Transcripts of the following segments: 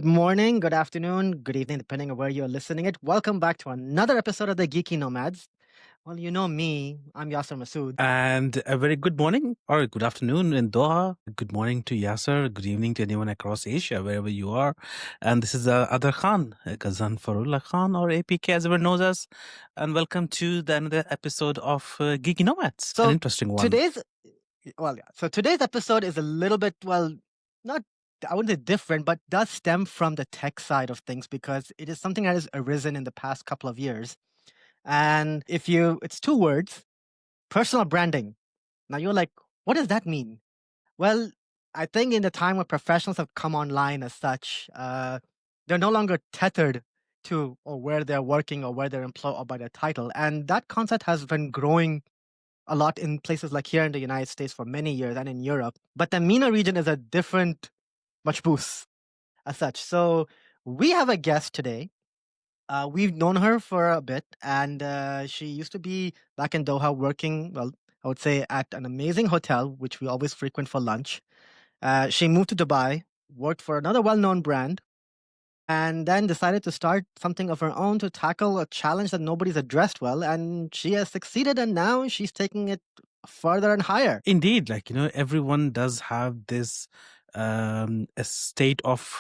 Good morning, good afternoon, good evening, depending on where you're listening it. Welcome back to another episode of the Geeky Nomads. Well, you know me, I'm Yasser Masood. And a very good morning or good afternoon in Doha. Good morning to Yasser. Good evening to anyone across Asia, wherever you are. And this is Adar Khan, Kazan Farullah Khan, or APK as everyone knows us. And welcome to another episode of Geeky Nomads, an So interesting one. today's episode is a little bit, not, I wouldn't say different, but does stem from the tech side of things because it is something that has arisen in the past couple of years. And it's two words, personal branding. Now you're like, what does that mean? Well, I think in the time where professionals have come online as such, they're no longer tethered to or where they're working or where they're employed or by their title. And that concept has been growing a lot in places like here in the United States for many years and in Europe. But the MENA region is a different machbooz as such. So we have a guest today. We've known her for a bit, and she used to be back in Doha working, well, I would say at an amazing hotel, which we always frequent for lunch. She moved to Dubai, worked for another well known brand, and then decided to start something of her own to tackle a challenge that nobody's addressed well. And she has succeeded, and now she's taking it further and higher. Indeed, everyone does have this a state of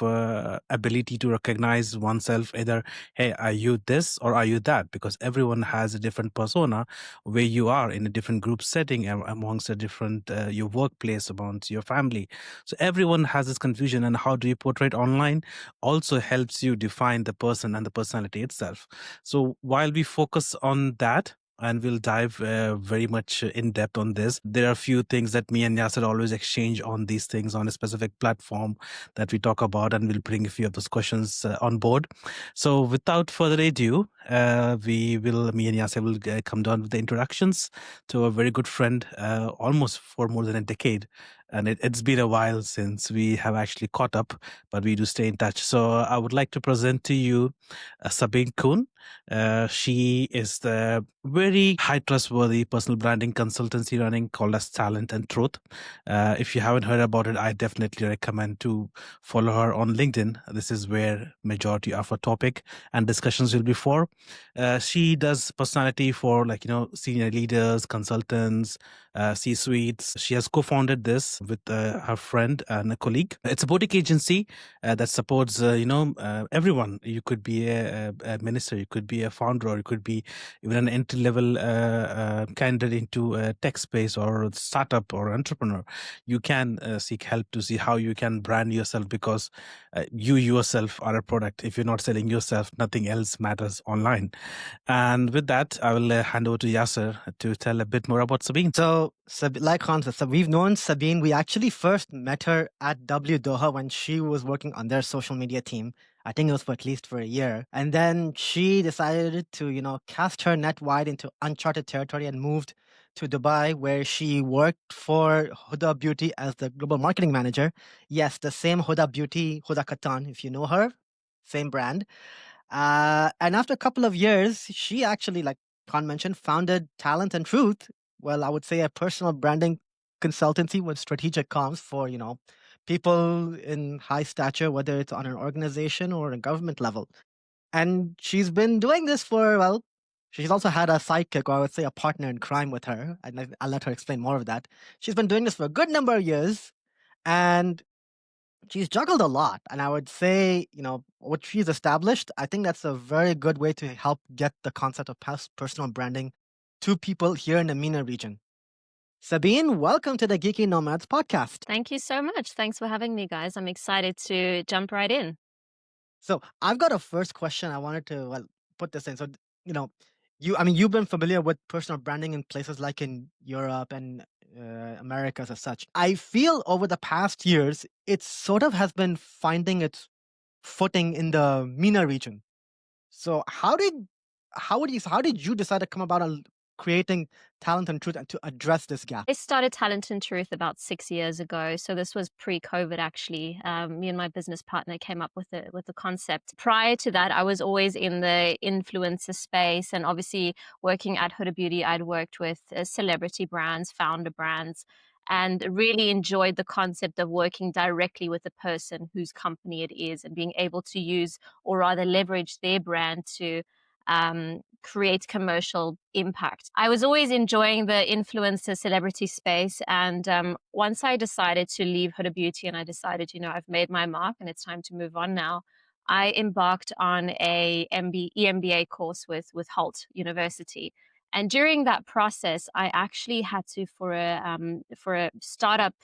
ability to recognize oneself, either, hey, are you this or are you that? Because everyone has a different persona where you are in a different group setting amongst a different your workplace, amongst your family. So everyone has this confusion, and how do you portray it online also helps you define the person and the personality itself. So while we focus on that, and we'll dive very much in depth on this. There are a few things that me and Yasser always exchange on these things on a specific platform that we talk about, and we'll bring a few of those questions on board. So without further ado, me and Yasser will come down with the introductions to a very good friend, almost for more than a decade. And it's been a while since we have actually caught up, but we do stay in touch. So I would like to present to you Sabine Kuhn. She is the very high trustworthy personal branding consultancy running called as Talent and Truth. If you haven't heard about it, I definitely recommend to follow her on LinkedIn. This is where majority of her topic and discussions will be for. She does personality for senior leaders, consultants, C-suites. She has co-founded this with her friend and a colleague. It's a boutique agency that supports everyone. You could be a minister, you could be a founder, or you could be even an entry-level candidate into a tech space or a startup or entrepreneur. You can seek help to see how you can brand yourself, because you yourself are a product. If you're not selling yourself, nothing else matters online. And with that, I will hand over to Yasser to tell a bit more about Sabine. So, like Khan said, so we've known Sabine. We actually first met her at W Doha when she was working on their social media team. I think it was for at least for a year. And then she decided to, cast her net wide into uncharted territory and moved to Dubai, where she worked for Huda Beauty as the global marketing manager. Yes, the same Huda Beauty, Huda Katan, if you know her, same brand. And after a couple of years, she actually, like Khan mentioned, founded Talent and Truth. Well, I would say a personal branding consultancy with strategic comms for, people in high stature, whether it's on an organization or a government level. And she's been doing this she's also had a sidekick, or I would say a partner in crime with her. And I'll let her explain more of that. She's been doing this for a good number of years. And she's juggled a lot. And I would say, what she's established, I think that's a very good way to help get the concept of personal branding to people here in the MENA region. Sabine, welcome to the Geeky Nomads podcast. Thank you so much. Thanks for having me, guys. I'm excited to jump right in. So I've got a first question I wanted to put this in. So, you've been familiar with personal branding in places like in Europe and Americas as such. I feel over the past years, it sort of has been finding its footing in the MENA region. So how did you decide to come about on creating Talent and Truth and to address this gap? I started Talent and Truth about 6 years ago. So this was pre-COVID, actually. Me and my business partner came up with the concept. Prior to that, I was always in the influencer space, and obviously working at Huda Beauty, I'd worked with celebrity brands, founder brands. and really enjoyed the concept of working directly with the person whose company it is and being able to use, or rather leverage, their brand to create commercial impact. I was always enjoying the influencer celebrity space. And once I decided to leave Huda Beauty and I decided, I've made my mark and it's time to move on now, I embarked on a EMBA course with Holt University. And during that process, I actually had to, for a startup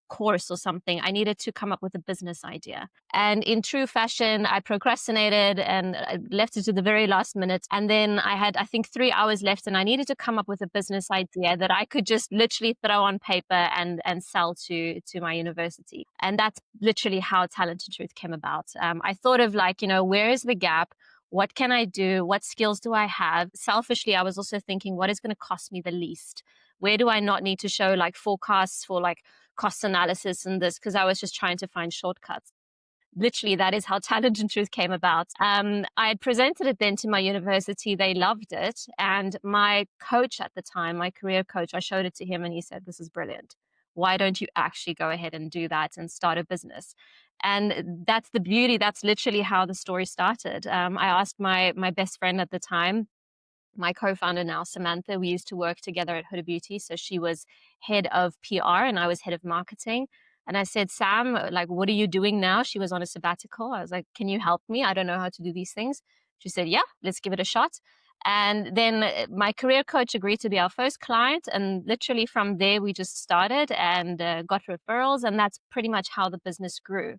course or something, I needed to come up with a business idea. And in true fashion, I procrastinated and I left it to the very last minute. And then I had, I think, 3 hours left, and I needed to come up with a business idea that I could just literally throw on paper and sell to my university. And that's literally how Talent and Truth came about. I thought of where is the gap? What can I do? What skills do I have? Selfishly, I was also thinking, what is going to cost me the least? Where do I not need to show forecasts for cost analysis and this, because I was just trying to find shortcuts. Literally, that is how Talent and Truth came about. I had presented it then to my university. They loved it. And my coach at the time, my career coach, I showed it to him and he said, this is brilliant. Why don't you actually go ahead and do that and start a business? And that's the beauty. That's literally how the story started. I asked my best friend at the time, my co-founder now, Samantha. We used to work together at Huda Beauty. So she was head of PR and I was head of marketing. And I said, Sam, what are you doing now? She was on a sabbatical. I was like, can you help me? I don't know how to do these things. She said, yeah, let's give it a shot. And then my career coach agreed to be our first client. And literally from there, we just started and got referrals. And that's pretty much how the business grew.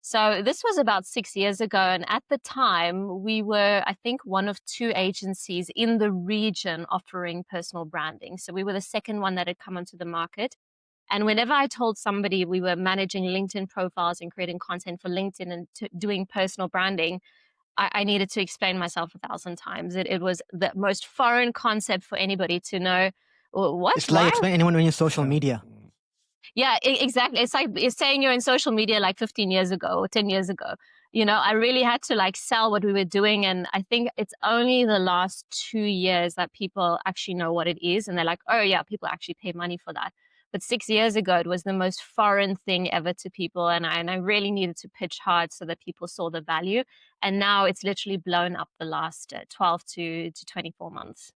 So this was about 6 years ago. And at the time, we were, I think, one of 2 agencies in the region offering personal branding. So we were the second one that had come onto the market. And whenever I told somebody we were managing LinkedIn profiles and creating content for LinkedIn and doing personal branding, I needed to explain myself 1,000 times. It was the most foreign concept for anybody to know. What? It's like explaining anyone when you're social Yeah. media. Yeah, exactly. It's like it's saying you're in social media 15 years ago or 10 years ago. I really had to sell what we were doing. And I think it's only the last 2 years that people actually know what it is. And they're like, oh yeah, people actually pay money for that. But 6 years ago, it was the most foreign thing ever to people. And I really needed to pitch hard so that people saw the value. And now it's literally blown up the last 12 to 24 months.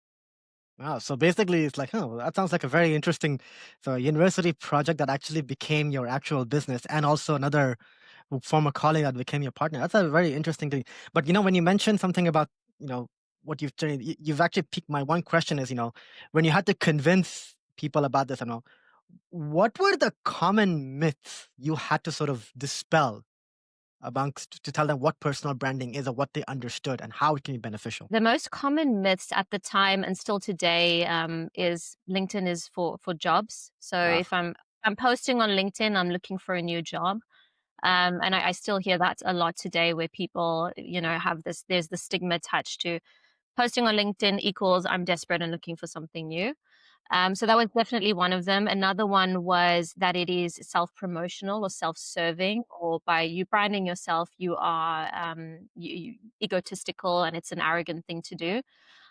Wow. So basically, it's like, oh, that sounds like a very interesting university project that actually became your actual business, and also another former colleague that became your partner. That's a very interesting thing. But when you mentioned something about what you've done, you've actually piqued my one question is when you had to convince people about this, what were the common myths you had to sort of dispel amongst to tell them what personal branding is or what they understood and how it can be beneficial? The most common myths at the time and still today is LinkedIn is for jobs. So if I'm posting on LinkedIn, I'm looking for a new job. And I still hear that a lot today, where people, have there's the stigma attached to posting on LinkedIn equals I'm desperate and looking for something new. So that was definitely one of them. Another one was that it is self-promotional or self-serving, or by you branding yourself, you are egotistical and it's an arrogant thing to do.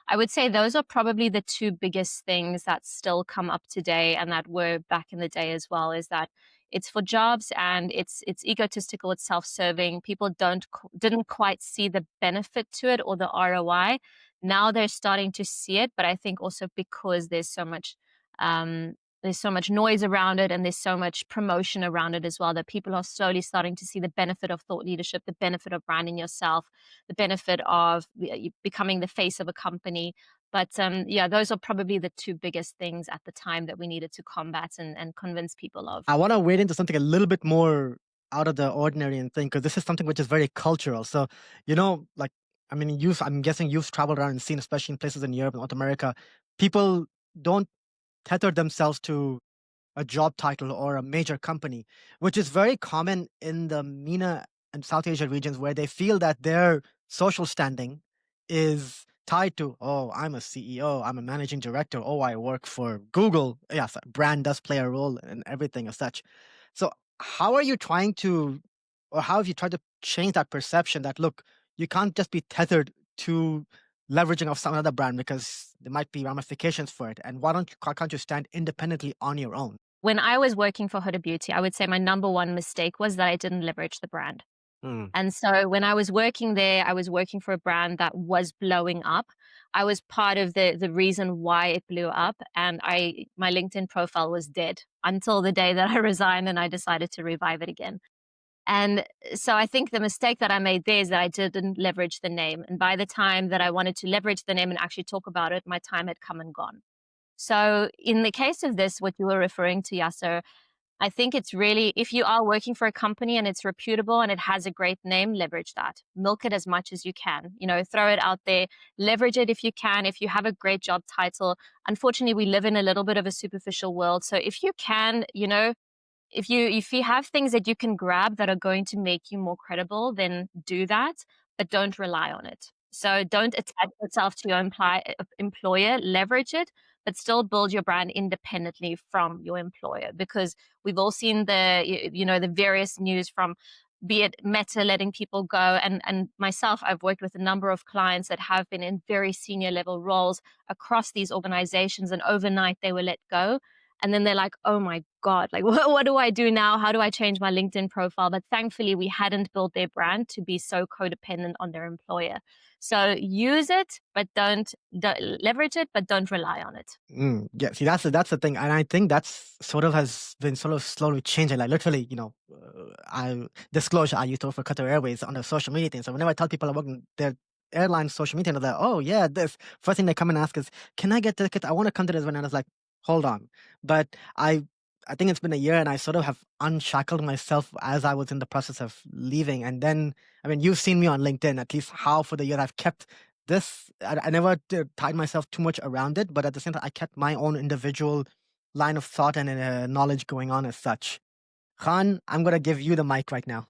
I would say those are probably the 2 biggest things that still come up today and that were back in the day as well, is that it's for jobs and it's egotistical, it's self-serving. People didn't quite see the benefit to it or the ROI. Now they're starting to see it, but I think also because there's so much noise around it and there's so much promotion around it as well, that people are slowly starting to see the benefit of thought leadership, the benefit of branding yourself, the benefit of becoming the face of a company. But those are probably the 2 biggest things at the time that we needed to combat and convince people of. I want to wade into something a little bit more out of the ordinary and thing, because this is something which is very cultural. So, I'm guessing you've traveled around and seen, especially in places in Europe and North America, people don't tether themselves to a job title or a major company, which is very common in the MENA and South Asia regions, where they feel that their social standing is tied to, oh, I'm a CEO, I'm a managing director, oh, I work for Google. Yes, brand does play a role in everything as such. So how are you trying to, or how have you tried to change that perception that, look, you can't just be tethered to leveraging of some other brand because there might be ramifications for it, and why can't you stand independently on your own? when I was working for Huda Beauty, I would say my number one mistake was that I didn't leverage the brand. Mm. And so when I was working there, I was working for a brand that was blowing up. I was part of the reason why it blew up, and my LinkedIn profile was dead until the day that I resigned and I decided to revive it again. And so I think the mistake that I made there is that I didn't leverage the name. And by the time that I wanted to leverage the name and actually talk about it, my time had come and gone. So in the case of this, what you were referring to, Yasser, I think it's really, if you are working for a company and it's reputable and it has a great name, leverage that. Milk it as much as you can. Throw it out there, leverage it if you can. If you have a great job title, unfortunately, we live in a little bit of a superficial world. So if you can, if you have things that you can grab that are going to make you more credible, then do that, but don't rely on it. So don't attach yourself to your employer, leverage it, but still build your brand independently from your employer, because we've all seen the various news from, be it Meta letting people go, and myself, I've worked with a number of clients that have been in very senior level roles across these organizations, and overnight they were let go. And then they're like, oh my God, like, what do I do now? How do I change my LinkedIn profile? But thankfully, we hadn't built their brand to be so codependent on their employer. So use it, but don't leverage it, but don't rely on it. Yeah, see, that's the thing, and I think that's sort of has been sort of slowly changing. Like literally, I disclosure I used to work for Qatar Airways on a social media thing. So whenever I tell people I work in their airline social media, they're like, "Oh yeah, this." First thing they come and ask is, "Can I get tickets? I want to come to this one." And I was like, "Hold on," but I think it's been a year, and I sort of have unshackled myself as I was in the process of leaving. And then, I mean, you've seen me on LinkedIn. At least half of the year, I've kept this. I never tied myself too much around it, but at the same time, I kept my own individual line of thought and knowledge going on as such. Khan, I'm gonna give you the mic right now.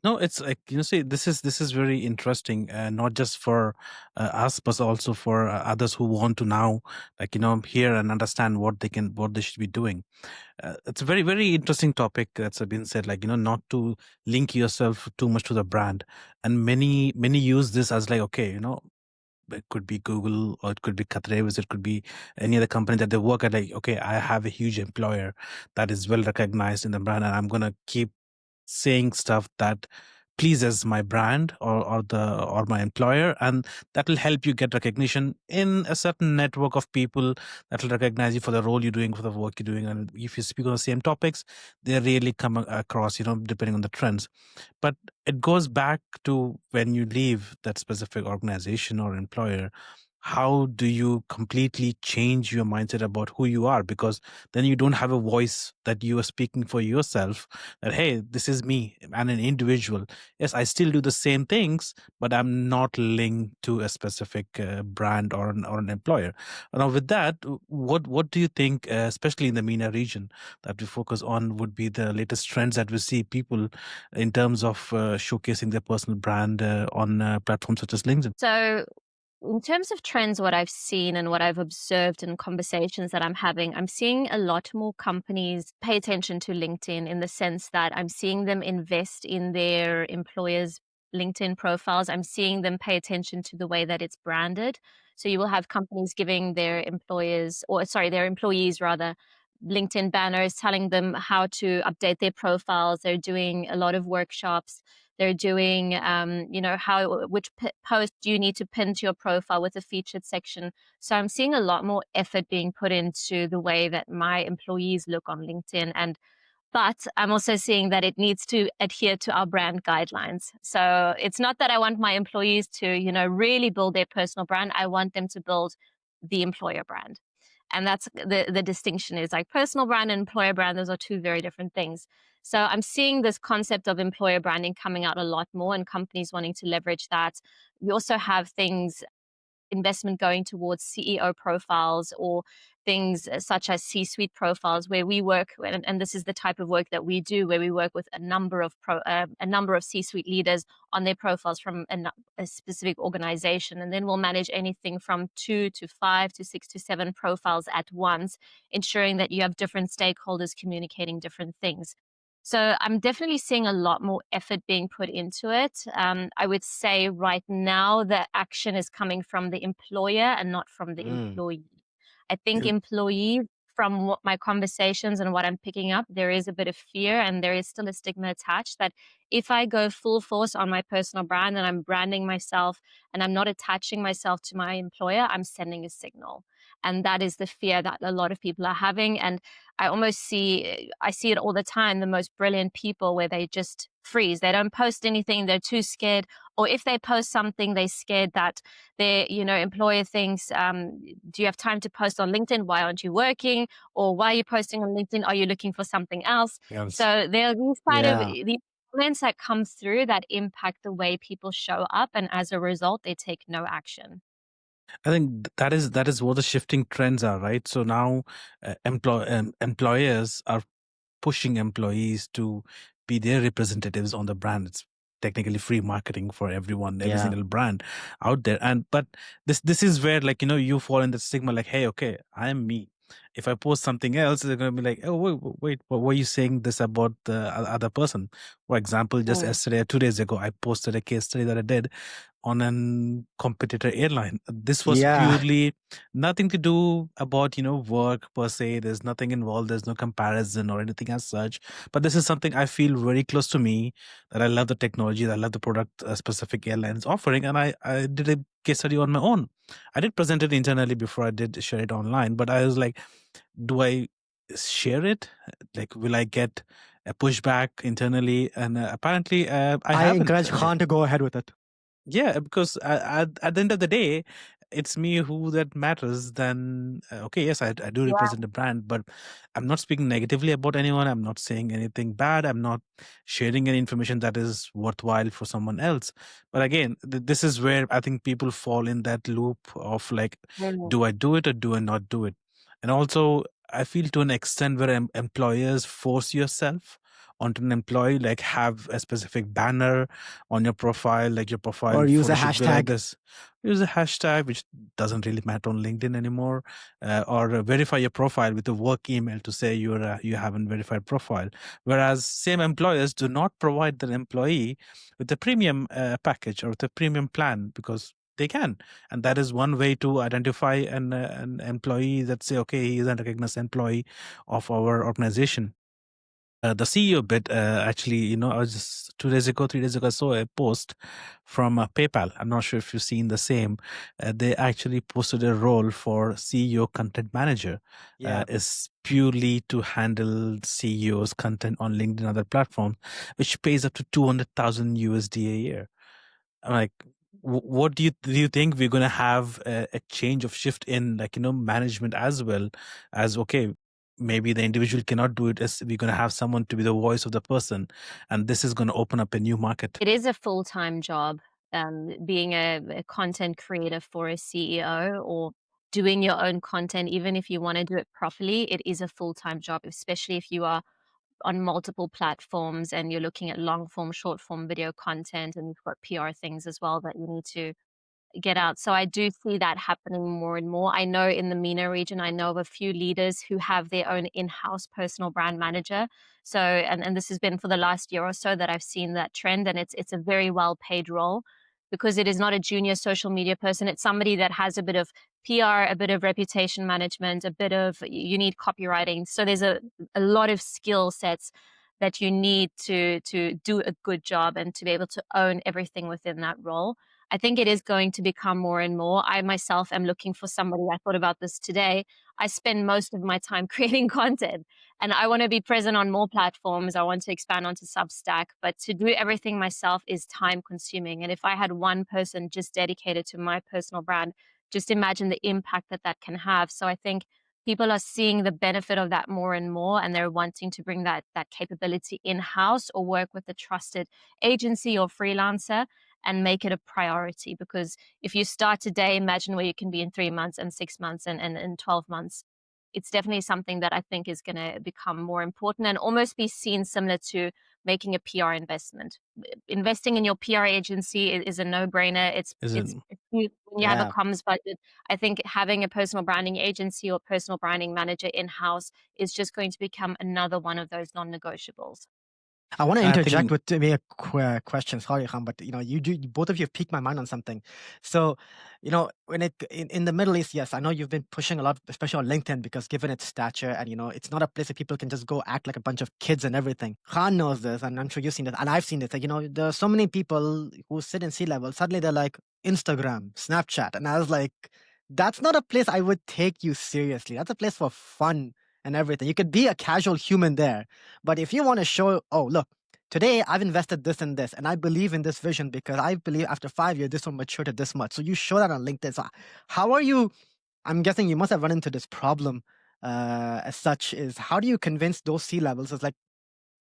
No, it's like, see, this is very interesting, not just for us, but also for others who want to now, like, hear and understand what they should be doing. It's a very, very interesting topic that's been said, like, not to link yourself too much to the brand. And many use this as like, okay, it could be Google, or it could be Qatar Airways, it could be any other company that they work at. Like, okay, I have a huge employer that is well recognized in the brand, and I'm gonna keep saying stuff that pleases my brand or my employer, and that will help you get recognition in a certain network of people that will recognize you for the role you're doing, for the work you're doing. And if you speak on the same topics, they really come across, depending on the trends. But it goes back to when you leave that specific organization or employer, how do you completely change your mindset about who you are? Because then you don't have a voice that you are speaking for yourself, that, hey, this is me, I'm an individual. Yes, I still do the same things, but I'm not linked to a specific brand or an employer. Now, with that, what do you think, especially in the MENA region that we focus on, would be the latest trends that we see people in terms of showcasing their personal brand on platforms such as LinkedIn? So in terms of trends, what I've seen and what I've observed in conversations that I'm having, I'm seeing a lot more companies pay attention to LinkedIn, in the sense that I'm seeing them invest in their employers' LinkedIn profiles. I'm seeing them pay attention to the way that it's branded. So you will have companies giving their their employees rather, LinkedIn banners telling them how to update their profiles. They're doing a lot of workshops. They're doing, which post do you need to pin to your profile with a featured section. So I'm seeing a lot more effort being put into the way that my employees look on LinkedIn. But I'm also seeing that it needs to adhere to our brand guidelines. So it's not that I want my employees to, really build their personal brand. I want them to build the employer brand. And that's the distinction, is like personal brand and employer brand. Those are two very different things. So I'm seeing this concept of employer branding coming out a lot more, and companies wanting to leverage that. We also have things, investment going towards CEO profiles, or things such as C-suite profiles, where we work, and this is the type of work that we do, where we work with a number of C-suite leaders on their profiles from a specific organization, and then we'll manage anything from 2 to 5 to 6 to 7 profiles at once, ensuring that you have different stakeholders communicating different things. So I'm definitely seeing a lot more effort being put into it. I would say right now the action is coming from the employer and not from the Mm. employee. I think Mm. employees from what my conversations and what I'm picking up, there is a bit of fear and there is still a stigma attached that if I go full force on my personal brand and I'm branding myself and I'm not attaching myself to my employer, I'm sending a signal. And that is the fear that a lot of people are having. And I see it all the time, the most brilliant people where they just freeze. They don't post anything. They're too scared. Or if they post something, they're scared that their, employer thinks, do you have time to post on LinkedIn? Why aren't you working? Or why are you posting on LinkedIn? Are you looking for something else? Yes. So there are these kind of Yeah. these comments that come through that impact the way people show up. And as a result, they take no action. I think that is what the shifting trends are, right? So now employers are pushing employees to be their representatives on the brand. It's technically free marketing for everyone, every Yeah. single brand out there. And but this is where, like, you fall in the stigma, like, hey, okay, I am me. If I post something else, they're gonna be like, oh, wait, what were you saying this about the other person? For example, just Mm. yesterday or 2 days ago, I posted a case study that I did on a competitor airline. This was Yeah. purely nothing to do about work per se. There's nothing involved. There's no comparison or anything as such. But this is something I feel very close to me. That I love the technology. That I love the product specific airlines offering, and I did a case study on my own. I did present it internally before I did share it online. But I was like, do I share it? Like, will I get a pushback internally? And apparently, I I haven't. encourage Khan to go ahead with it. Yeah, because at the end of the day, it's me who that matters. Then okay, yes, I do Yeah. represent a brand, but I'm not speaking negatively about anyone. I'm not saying anything bad. I'm not sharing any information that is worthwhile for someone else. But again, this is where I think people fall in that loop of like, Mm. do I do it or do I not do it? And also, I feel to an extent where employers force yourself onto an employee, like have a specific banner on your profile, like your profile Or use photo a should be like hashtag. this. Use a hashtag, which doesn't really matter on LinkedIn anymore, or verify your profile with a work email to say you haven't verified profile. Whereas same employers do not provide their employee with a premium package or with a premium plan because they can, and that is one way to identify an employee that say, okay, he is a recognized employee of our organization. The CEO bit, actually, I was just 2 days ago, 3 days ago, I saw a post from PayPal. I'm not sure if you've seen the same. They actually posted a role for CEO content manager. Yeah. Is purely to handle CEO's content on LinkedIn and other platforms, which pays up to 200,000 USD a year. I'm like, what do you think we're going to have a change of shift in, like, management as well as, okay, maybe the individual cannot do it, as we're going to have someone to be the voice of the person, and this is going to open up a new market. It is a full-time job, being a content creator for a CEO or doing your own content, even if you want to do it properly, it is a full-time job, especially if you are on multiple platforms and you're looking at long form, short form video content, and you've got PR things as well that you need to get out. So I do see that happening more and more. I know in the MENA region, I know of a few leaders who have their own in-house personal brand manager. So, and this has been for the last year or so that I've seen that trend, and it's a very well paid role because it is not a junior social media person. It's somebody that has a bit of PR, a bit of reputation management, a bit of you need copywriting. So there's a lot of skill sets that you need to do a good job and to be able to own everything within that role. I think it is going to become more and more. I myself am looking for somebody. I thought about this today. I spend most of my time creating content and I want to be present on more platforms. I want to expand onto Substack, but to do everything myself is time consuming. And if I had one person just dedicated to my personal brand, just imagine the impact that that can have. So I think people are seeing the benefit of that more and more, and they're wanting to bring that capability in-house or work with a trusted agency or freelancer and make it a priority. Because if you start today, imagine where you can be in 3 months and 6 months and in 12 months. It's definitely something that I think is going to become more important and almost be seen similar to making a PR investment. Investing in your PR agency is a no-brainer. Is it? When you have a Yeah. comms budget, I think having a personal branding agency or personal branding manager in-house is just going to become another one of those non-negotiables. I want to And I interject think with maybe a question. Sorry, Khan, but both of you have piqued my mind on something. So, when in the Middle East, yes, I know you've been pushing a lot, especially on LinkedIn, because given its stature and it's not a place where people can just go act like a bunch of kids and everything. Khan knows this, and I'm sure you've seen this, and I've seen this. Like, there are so many people who sit in C-level. Suddenly, they're like Instagram, Snapchat, and I was like, that's not a place I would take you seriously. That's a place for fun and everything. You could be a casual human there. But if you want to show, oh, look, today I've invested this and this, and I believe in this vision because I believe after 5 years, this will mature to this much. So you show that on LinkedIn. So how are you? I'm guessing you must have run into this problem as such is how do you convince those C-levels? It's like,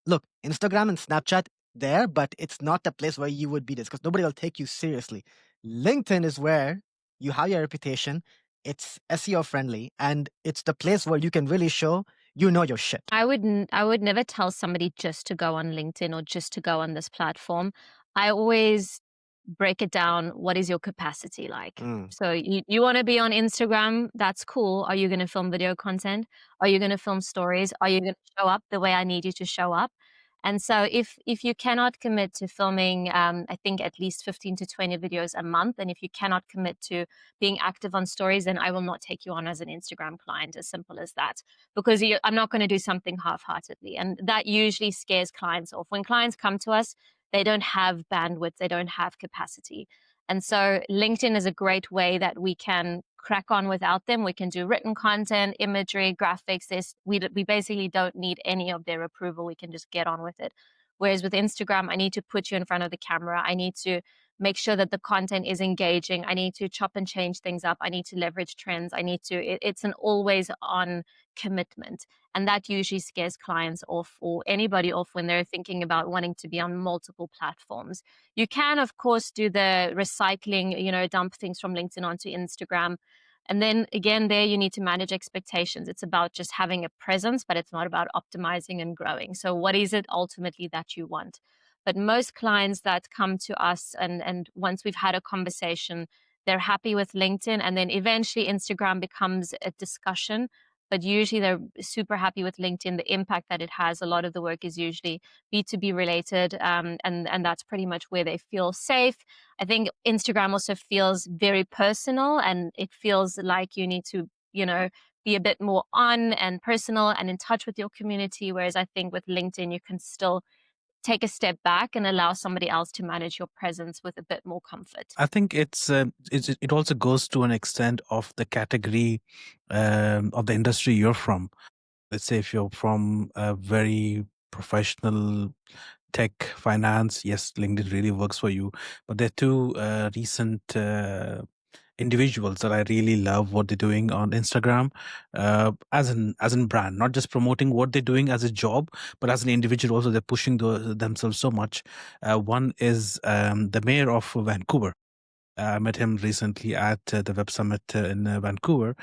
look, Instagram and Snapchat there, but it's not the place where you would be this because nobody will take you seriously. LinkedIn is where you have your reputation. It's SEO friendly, and it's the place where you can really show your shit. I would never tell somebody just to go on LinkedIn or just to go on this platform. I always break it down. What is your capacity like? So you want to be on Instagram? That's cool. Are you going to film video content? Are you going to film stories? Are you going to show up the way I need you to show up? And so if you cannot commit to filming, I think at least 15 to 20 videos a month, and if you cannot commit to being active on stories, then I will not take you on as an Instagram client, as simple as that, because I'm not going to do something half-heartedly. And that usually scares clients off. When clients come to us, they don't have bandwidth, they don't have capacity. And so LinkedIn is a great way that we can crack on without them. We can do written content, imagery, graphics. We basically don't need any of their approval. We can just get on with it. Whereas with Instagram, I need to put you in front of the camera. I need to make sure that the content is engaging. I need to chop and change things up. I need to leverage trends. It's an always on commitment. And that usually scares clients off or anybody off when they're thinking about wanting to be on multiple platforms. You can, of course, do the recycling, dump things from LinkedIn onto Instagram. And then again, there you need to manage expectations. It's about just having a presence, but it's not about optimizing and growing. So what is it ultimately that you want? But most clients that come to us and once we've had a conversation, they're happy with LinkedIn, and then eventually Instagram becomes a discussion. But usually they're super happy with LinkedIn, the impact that it has. A lot of the work is usually B2B related, and that's pretty much where they feel safe. I think Instagram also feels very personal, and it feels like you need to, be a bit more on and personal and in touch with your community. Whereas I think with LinkedIn, you can still take a step back and allow somebody else to manage your presence with a bit more comfort. I think it also goes to an extent of the category of the industry you're from. Let's say if you're from a very professional tech finance, yes, LinkedIn really works for you. But there are two recent individuals that I really love what they're doing on Instagram, as in brand, not just promoting what they're doing as a job, but as an individual also. They're pushing themselves so much. One is the mayor of Vancouver. I met him recently at the Web Summit in Vancouver.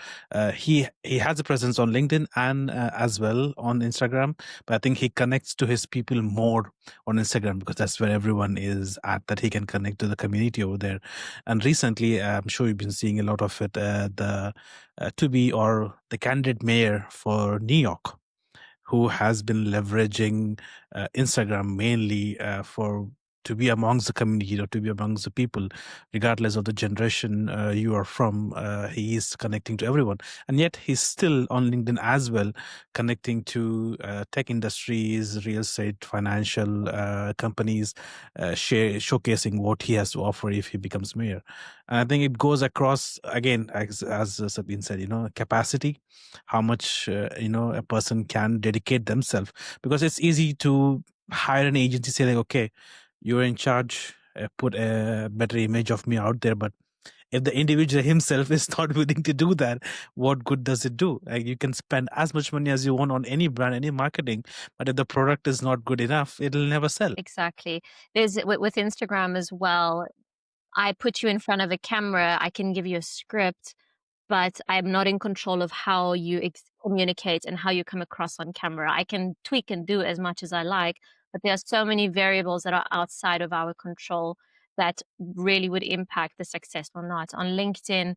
He has a presence on LinkedIn and as well on Instagram, but I think he connects to his people more on Instagram because that's where everyone is at, that he can connect to the community over there. And recently, I'm sure you've been seeing a lot of it, the candidate mayor for New York, who has been leveraging Instagram mainly to be amongst the community or to be amongst the people, regardless of the generation you are from. He is connecting to everyone, and yet he's still on LinkedIn as well, connecting to tech industries, real estate, financial companies, showcasing what he has to offer if he becomes mayor. And I think it goes across again, as Sabine said, capacity, how much a person can dedicate themselves, because it's easy to hire an agency, say like, okay, you're in charge, put a better image of me out there. But if the individual himself is not willing to do that, what good does it do? Like, you can spend as much money as you want on any brand, any marketing, but if the product is not good enough, it'll never sell. Exactly. There's with Instagram as well. I put you in front of a camera, I can give you a script, but I'm not in control of how you communicate and how you come across on camera. I can tweak and do as much as I like, but there are so many variables that are outside of our control that really would impact the success or not. On LinkedIn,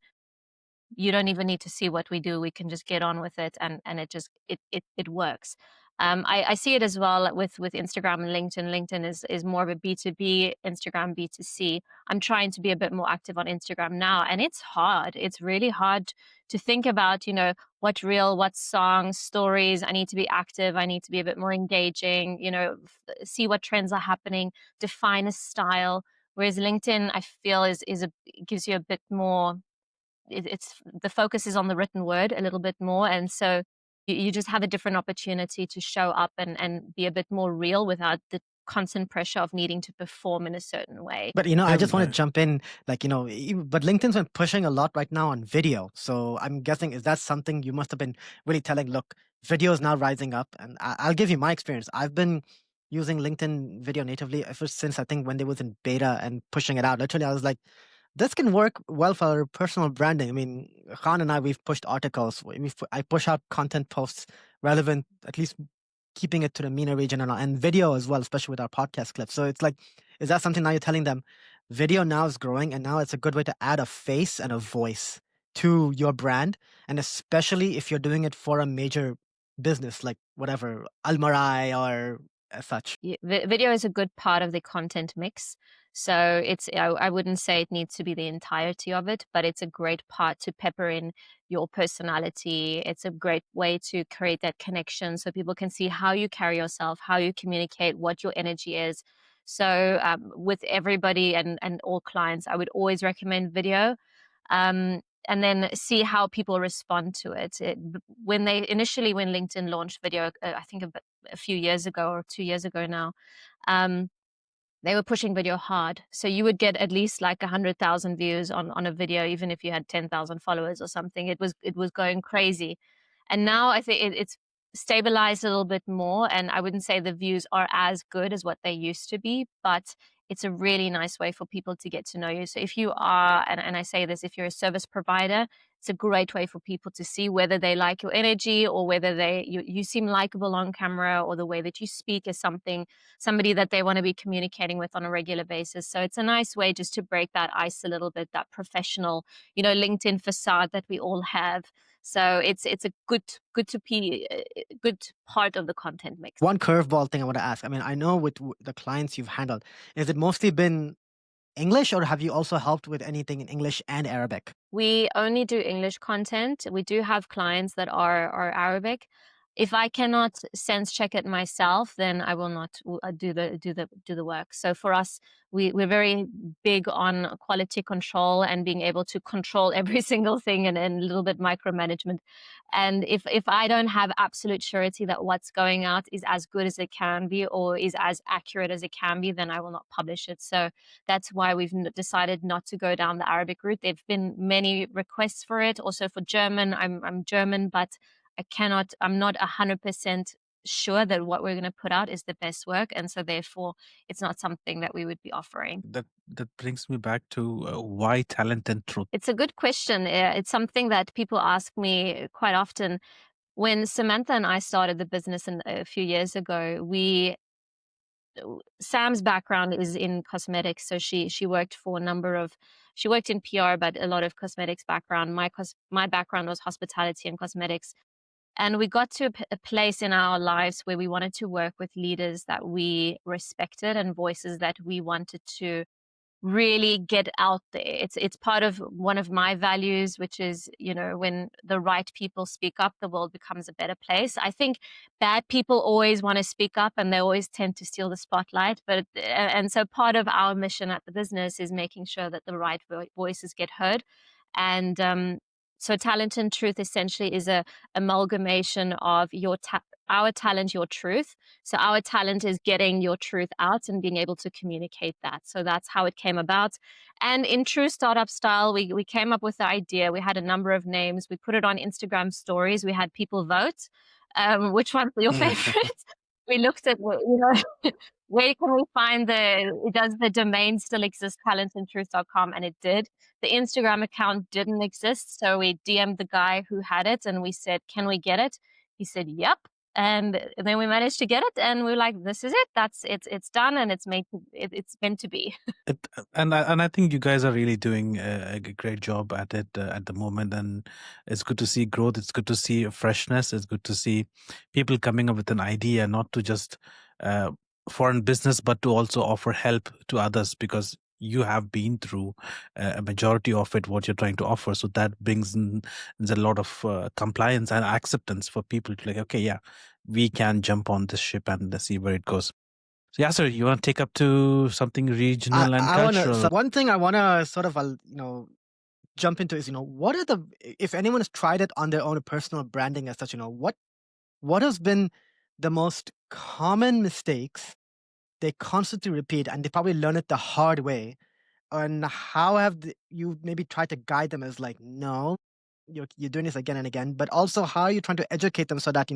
you don't even need to see what we do. We can just get on with it, and it works. I see it as well with Instagram and LinkedIn. LinkedIn is more of a B2B, Instagram B2C. I'm trying to be a bit more active on Instagram now, and it's hard. It's really hard to think about, what reel, what songs, stories. I need to be active. I need to be a bit more engaging, see what trends are happening, define a style. Whereas LinkedIn, I feel gives you a bit more, it's the focus is on the written word a little bit more, and so you just have a different opportunity to show up and be a bit more real without the constant pressure of needing to perform in a certain way. But I just want to Uh, jump in, like but LinkedIn's been pushing a lot right now on video. So I'm guessing, is that something you must have been really telling? Look, video is now rising up, and I'll give you my experience. I've been using LinkedIn video natively ever since, I think, when they was in beta and pushing it out. Literally, I was like, this can work well for personal branding. I mean, Khan and I, we've pushed articles. I push out content posts relevant, at least keeping it to the MENA region, and video as well, especially with our podcast clips. So it's like, is that something now you're telling them? Video now is growing, and now it's a good way to add a face and a voice to your brand, and especially if you're doing it for a major business like whatever Almarai or as such. Video is a good part of the content mix. So I wouldn't say it needs to be the entirety of it, but it's a great part to pepper in your personality. It's a great way to create that connection so people can see how you carry yourself, how you communicate, what your energy is. So with everybody and all clients, I would always recommend video. And then see how people respond to it. When LinkedIn launched video, I think a few years ago or 2 years ago now, um, they were pushing video hard. So you would get at least like 100,000 views on a video, even if you had 10,000 followers or something. It was going crazy. And now I think it's stabilized a little bit more. And I wouldn't say the views are as good as what they used to be, but it's a really nice way for people to get to know you. So if you are, and I say this, if you're a service provider, it's a great way for people to see whether they like your energy or whether you seem likable on camera, or the way that you speak is somebody that they want to be communicating with on a regular basis. So it's a nice way just to break that ice a little bit, that professional, LinkedIn facade that we all have. So it's a good part of the content mix. One curveball thing I want to ask. I mean, I know with the clients you've handled, is it mostly been English, or have you also helped with anything in English and Arabic? We only do English content. We do have clients that are Arabic. If I cannot sense check it myself, then I will not do the work. So for us, we're very big on quality control and being able to control every single thing, and a little bit micromanagement. And if I don't have absolute surety that what's going out is as good as it can be or is as accurate as it can be, then I will not publish it. So that's why we've decided not to go down the Arabic route. There've been many requests for it, also for German. I'm German, but I'm not 100% sure that what we're going to put out is the best work, and so therefore it's not something that we would be offering. that brings me back to why talent and truth. It's a good question. It's something that people ask me quite often. When Samantha and I started the business a few years ago, Sam's background is in cosmetics, so she worked for she worked in PR, but a lot of cosmetics background. My background was hospitality and cosmetics. And we got to a place in our lives where we wanted to work with leaders that we respected and voices that we wanted to really get out there. It's part of one of my values, which is, when the right people speak up, the world becomes a better place. I think bad people always want to speak up and they always tend to steal the spotlight. And so part of our mission at the business is making sure that the right voices get heard. And so talent and truth essentially is a amalgamation of our talent, your truth. So our talent is getting your truth out and being able to communicate that. So that's how it came about. And in true startup style, we came up with the idea. We had a number of names. We put it on Instagram stories. We had people vote. Which one's your favorite? We looked at, where can we find does the domain still exist, talentandtruth.com? And it did. The Instagram account didn't exist. So we DM'd the guy who had it and we said, can we get it? He said, yep. And then we managed to get it, and we were like, this is it. It's done, and it's meant to be. And I think you guys are really doing a great job at it at the moment, and it's good to see growth. It's good to see freshness. It's good to see people coming up with an idea, not to just foreign business, but to also offer help to others, because you have been through a majority of it, what you're trying to offer. So that brings in a lot of compliance and acceptance for people to like, okay, yeah, we can jump on this ship and see where it goes. So, Yasser, you want to take up to something regional and I want to. cultural? So one thing I want to sort of, jump into is, what are the, if anyone has tried it on their own personal branding as such, what has been the most common mistakes they constantly repeat, and they probably learn it the hard way, and how have you maybe tried to guide them as like, no, you're doing this again and again, but also how are you trying to educate them so that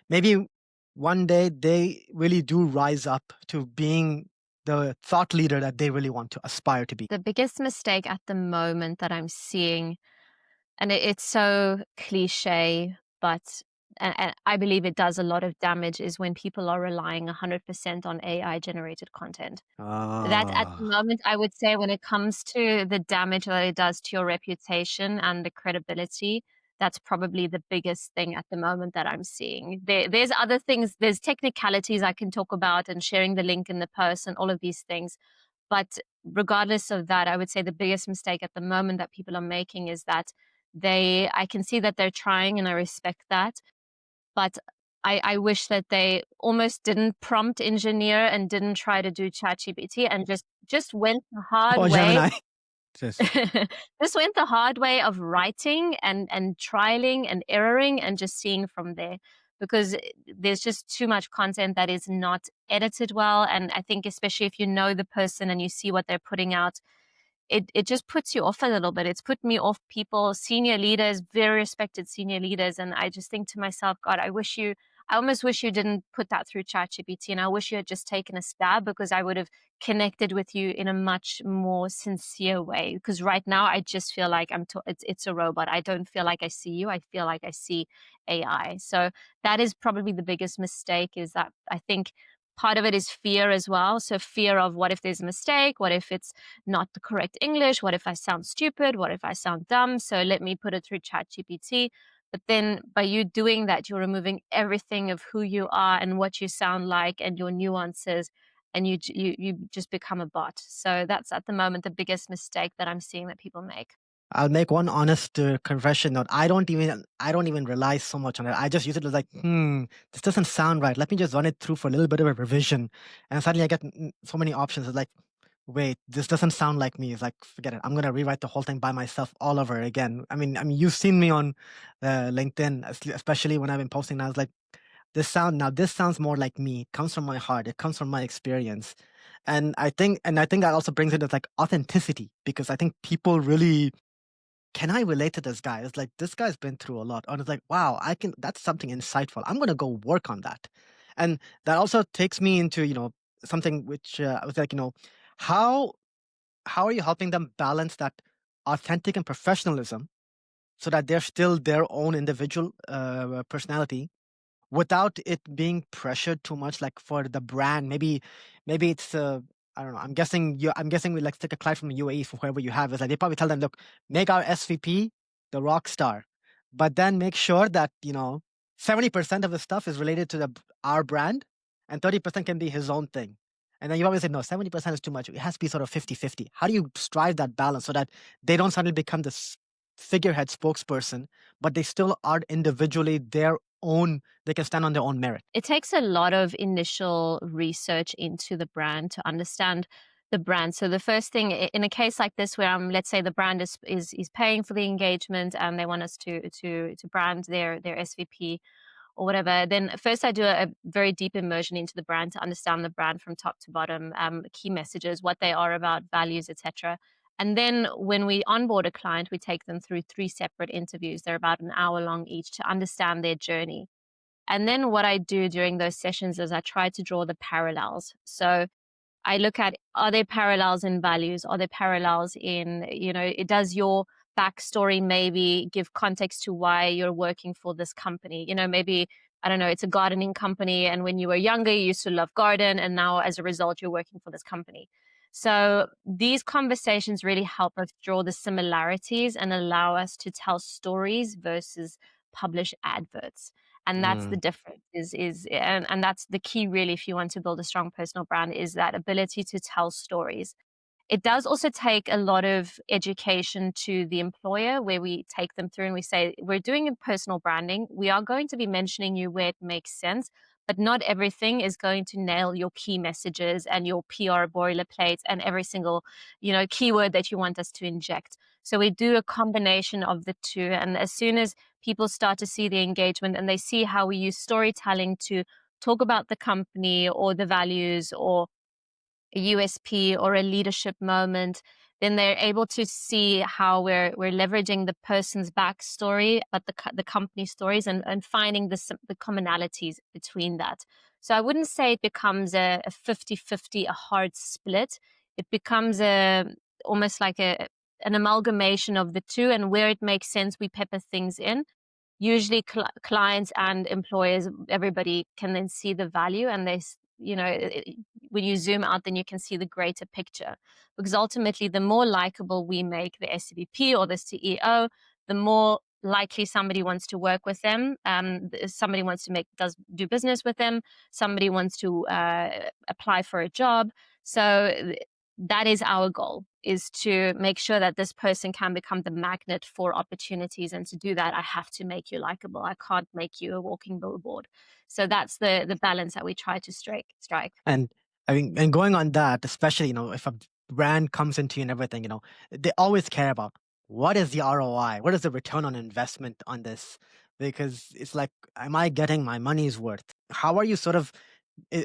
maybe one day they really do rise up to being the thought leader that they really want to aspire to be. The biggest mistake at the moment that I'm seeing, and it's so cliche, but and I believe it does a lot of damage, is when people are relying 100% on AI generated content. That at the moment, I would say, when it comes to the damage that it does to your reputation and the credibility, that's probably the biggest thing at the moment that I'm seeing. There's other things, there's technicalities I can talk about, and sharing the link in the post and all of these things. But regardless of that, I would say the biggest mistake at the moment that people are making is that I can see that they're trying, and I respect that, but I wish that they almost didn't prompt engineer and didn't try to do ChatGPT, and just went the hard Or way. Gemini. Yes. Just went the hard way of writing and trialing and erroring and just seeing from there, because there's just too much content that is not edited well. And I think, especially if you know the person and you see what they're putting out, it just puts you off a little bit. It's put me off people, senior leaders, very respected senior leaders. And I just think to myself, God, I almost wish you didn't put that through ChatGPT, and I wish you had just taken a stab, because I would have connected with you in a much more sincere way. Because right now I just feel like it's a robot. I don't feel like I see you. I feel like I see AI. So that is probably the biggest mistake, is that I think part of it is fear as well. So fear of, what if there's a mistake? What if it's not the correct English? What if I sound stupid? What if I sound dumb? So let me put it through ChatGPT. But then by you doing that, you're removing everything of who you are and what you sound like and your nuances, and you just become a bot. So that's at the moment the biggest mistake that I'm seeing that people make. I'll make one honest confession note. I don't even rely so much on it. I just use it as like, this doesn't sound right. Let me just run it through for a little bit of a revision, and suddenly I get so many options. It's like, wait, this doesn't sound like me. It's like, forget it. I'm gonna rewrite the whole thing by myself all over again. I mean, you've seen me on LinkedIn, especially when I've been posting. I was like, this sounds more like me. It comes from my heart. It comes from my experience, and I think that also brings in this like authenticity, because I think people really, can I relate to this guy? It's like, this guy's been through a lot. And it's like, wow, that's something insightful. I'm going to go work on that. And that also takes me into, something which I was like, how are you helping them balance that authentic and professionalism so that they're still their own individual personality, without it being pressured too much, like for the brand? Maybe it's I don't know. I'm guessing we like take a client from the UAE, for whoever you have. Is like, they probably tell them, look, make our SVP the rock star, but then make sure that 70% of the stuff is related to our brand, and 30% can be his own thing. And then you always say, no, 70% is too much. It has to be sort of 50-50. How do you strive that balance so that they don't suddenly become this figurehead spokesperson, but they still are individually their own, they can stand on their own merit? It takes a lot of initial research into the brand to understand the brand. So the first thing, in a case like this, where let's say the brand is paying for the engagement and they want us to brand their SVP or whatever, then first I do a very deep immersion into the brand to understand the brand from top to bottom, key messages, what they are about, values, etc. And then when we onboard a client, we take them through 3 separate interviews. They're about an hour long each, to understand their journey. And then what I do during those sessions is I try to draw the parallels. So I look at, are there parallels in values? Are there parallels in, does your backstory, maybe give context to why you're working for this company. Maybe, I don't know, it's a gardening company, and when you were younger, you used to love garden, and now as a result, you're working for this company. So these conversations really help us draw the similarities and allow us to tell stories versus publish adverts. And that's the difference and that's the key really, if you want to build a strong personal brand, is that ability to tell stories. It does also take a lot of education to the employer, where we take them through and we say, we're doing a personal branding. We are going to be mentioning you where it makes sense, but not everything is going to nail your key messages and your PR boilerplates and every single, keyword that you want us to inject. So we do a combination of the two. And as soon as people start to see the engagement and they see how we use storytelling to talk about the company or the values or a USP or a leadership moment, then they're able to see how we're leveraging the person's backstory, but the company stories, and finding the commonalities between that. So I wouldn't say it becomes a 50-50, a hard split. It becomes almost like an amalgamation of the two, and where it makes sense, we pepper things in. Usually clients and employers, everybody can then see the value, and when you zoom out, then you can see the greater picture. Because ultimately, the more likable we make the SVP or the CEO, the more likely somebody wants to work with them. Somebody wants to do business with them. Somebody wants to apply for a job. So that is our goal, is to make sure that this person can become the magnet for opportunities. And to do that, I have to make you likable. I can't make you a walking billboard. So that's the balance that we try to strike. And I mean, and going on that, especially, if a brand comes into you and everything, they always care about what is the ROI? What is the return on investment on this? Because it's like, am I getting my money's worth? How are you sort of,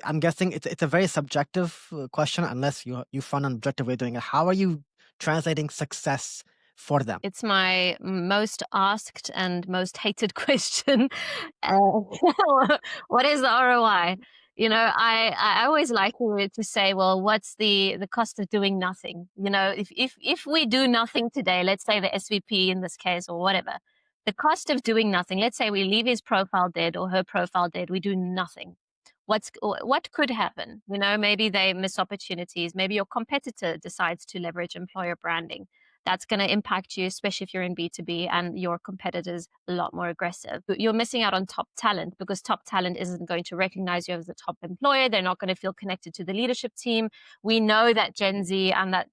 I'm guessing it's a very subjective question, unless you found an objective way of doing it. How are you translating success for them? It's my most asked and most hated question. What is the ROI? I always like to say, well, what's the cost of doing nothing? If we do nothing today, let's say the SVP in this case or whatever, the cost of doing nothing, let's say we leave his profile dead or her profile dead, we do nothing. What could happen? Maybe they miss opportunities. Maybe your competitor decides to leverage employer branding. That's going to impact you, especially if you're in B2B and your competitor's a lot more aggressive. But you're missing out on top talent, because top talent isn't going to recognize you as a top employer. They're not going to feel connected to the leadership team. We know that Gen Z and that,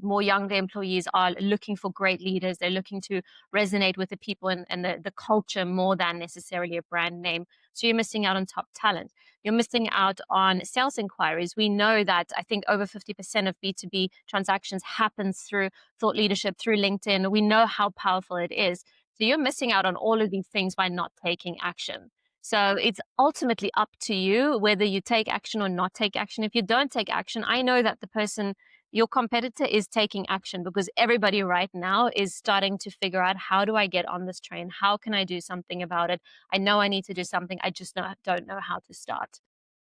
more younger employees are looking for great leaders. They're looking to resonate with the people and the culture more than necessarily a brand name. So you're missing out on top talent. You're missing out on sales inquiries. We know that I think over 50% of B2B transactions happens through thought leadership, through LinkedIn. We know how powerful it is. So you're missing out on all of these things by not taking action. So it's ultimately up to you whether you take action or not take action. If you don't take action, I know that the person, your competitor, is taking action, because everybody right now is starting to figure out, how do I get on this train? How can I do something about it? I know I need to do something. I just don't know how to start.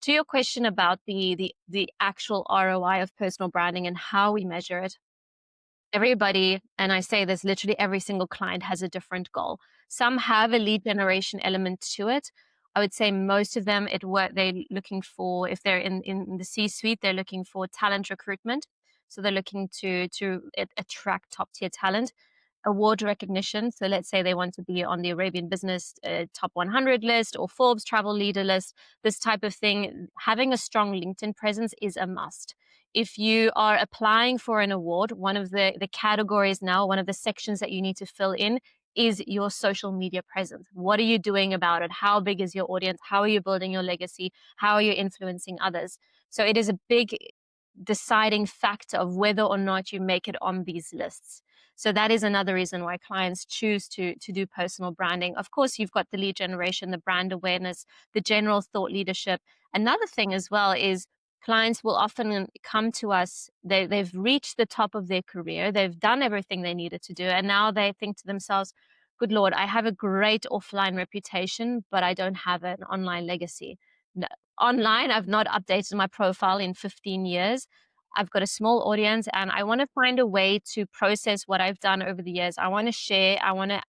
To your question about the actual ROI of personal branding and how we measure it, everybody, and I say this, literally every single client has a different goal. Some have a lead generation element to it. I would say most of them, they're looking for, if they're in the C-suite, they're looking for talent recruitment. So they're looking to attract top tier talent. Award recognition. So let's say they want to be on the Arabian Business top 100 list or Forbes travel leader list, this type of thing. Having a strong LinkedIn presence is a must. If you are applying for an award, one of the categories now, one of the sections that you need to fill in is your social media presence. What are you doing about it? How big is your audience? How are you building your legacy? How are you influencing others? So it is a big deciding factor of whether or not you make it on these lists. So that is another reason why clients choose to do personal branding. Of course, you've got the lead generation, the brand awareness, the general thought leadership. Another thing as well is clients will often come to us. They've reached the top of their career. They've done everything they needed to do. And now they think to themselves, good Lord, I have a great offline reputation, but I don't have an online legacy. No, online, I've not updated my profile in 15 years. I've got a small audience and I want to find a way to process what I've done over the years. I want to share, I want to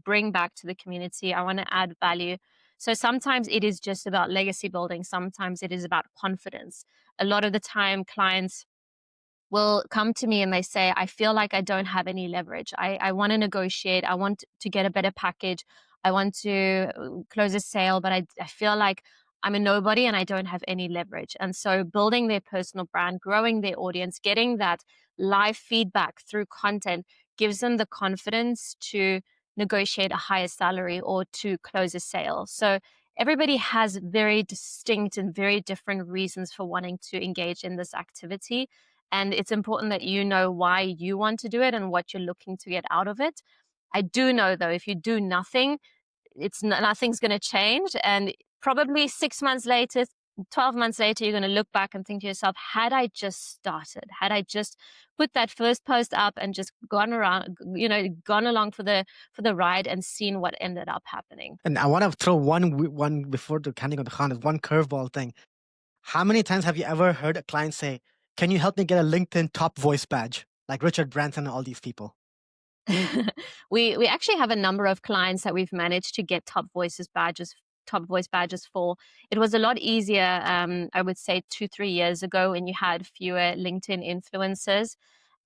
bring back to the community, I want to add value. So sometimes it is just about legacy building, sometimes it is about confidence. A lot of the time, clients will come to me and they say, I feel like I don't have any leverage. I want to negotiate. I want to get a better package. I want to close a sale, but I feel like I'm a nobody and I don't have any leverage. And so building their personal brand, growing their audience, getting that live feedback through content gives them the confidence to negotiate a higher salary or to close a sale. So everybody has very distinct and very different reasons for wanting to engage in this activity. And it's important that you know why you want to do it and what you're looking to get out of it. I do know, though, if you do nothing, nothing's going to change. And probably 6 months later, 12 months later, you're going to look back and think to yourself, had I just started, had I just put that first post up and just gone around, gone along for the ride and seen what ended up happening. And I want to throw one before the handing of the Khan is one curveball thing. How many times have you ever heard a client say, "Can you help me get a LinkedIn top voice badge?" Like Richard Branson and all these people. We actually have a number of clients that we've managed to get top voice badges for. It was a lot easier, I would say 2-3 years ago, when you had fewer LinkedIn influencers.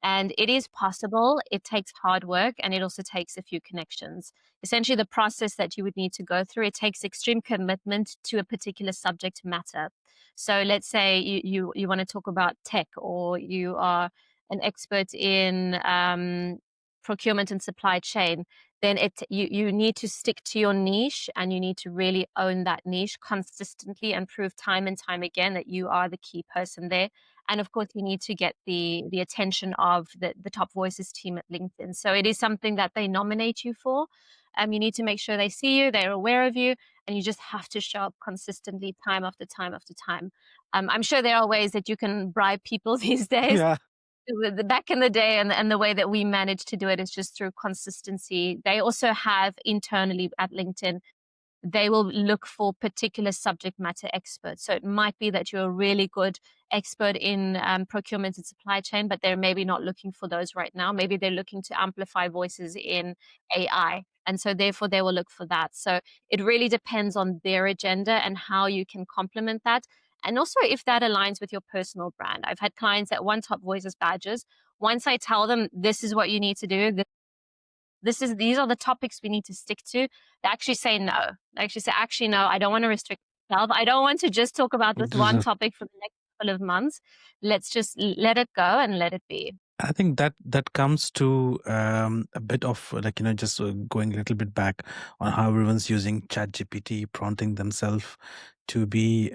And it is possible. It takes hard work and it also takes a few connections. Essentially, the process that you would need to go through, it takes extreme commitment to a particular subject matter. So let's say you want to talk about tech, or you are an expert in procurement and supply chain, then you need to stick to your niche and you need to really own that niche consistently and prove time and time again that you are the key person there. And of course, you need to get the attention of the top voices team at LinkedIn. So it is something that they nominate you for. You need to make sure they see you, they're aware of you, and you just have to show up consistently, time after time after time. I'm sure there are ways that you can bribe people these days. Yeah. Back in the day, and the way that we managed to do it is just through consistency. They also have internally at LinkedIn, they will look for particular subject matter experts. So it might be that you're a really good expert in procurement and supply chain, but they're maybe not looking for those right now. Maybe they're looking to amplify voices in AI. And so therefore they will look for that. So it really depends on their agenda and how you can complement that. And also if that aligns with your personal brand. I've had clients that want top voices badges. Once I tell them this is what you need to do, these are the topics we need to stick to, they actually say no. They actually say, actually, no, I don't want to restrict myself. I don't want to just talk about this one topic for the next couple of months. Let's just let it go and let it be. I think that comes to a bit of just going a little bit back on how everyone's using ChatGPT, prompting themselves to be.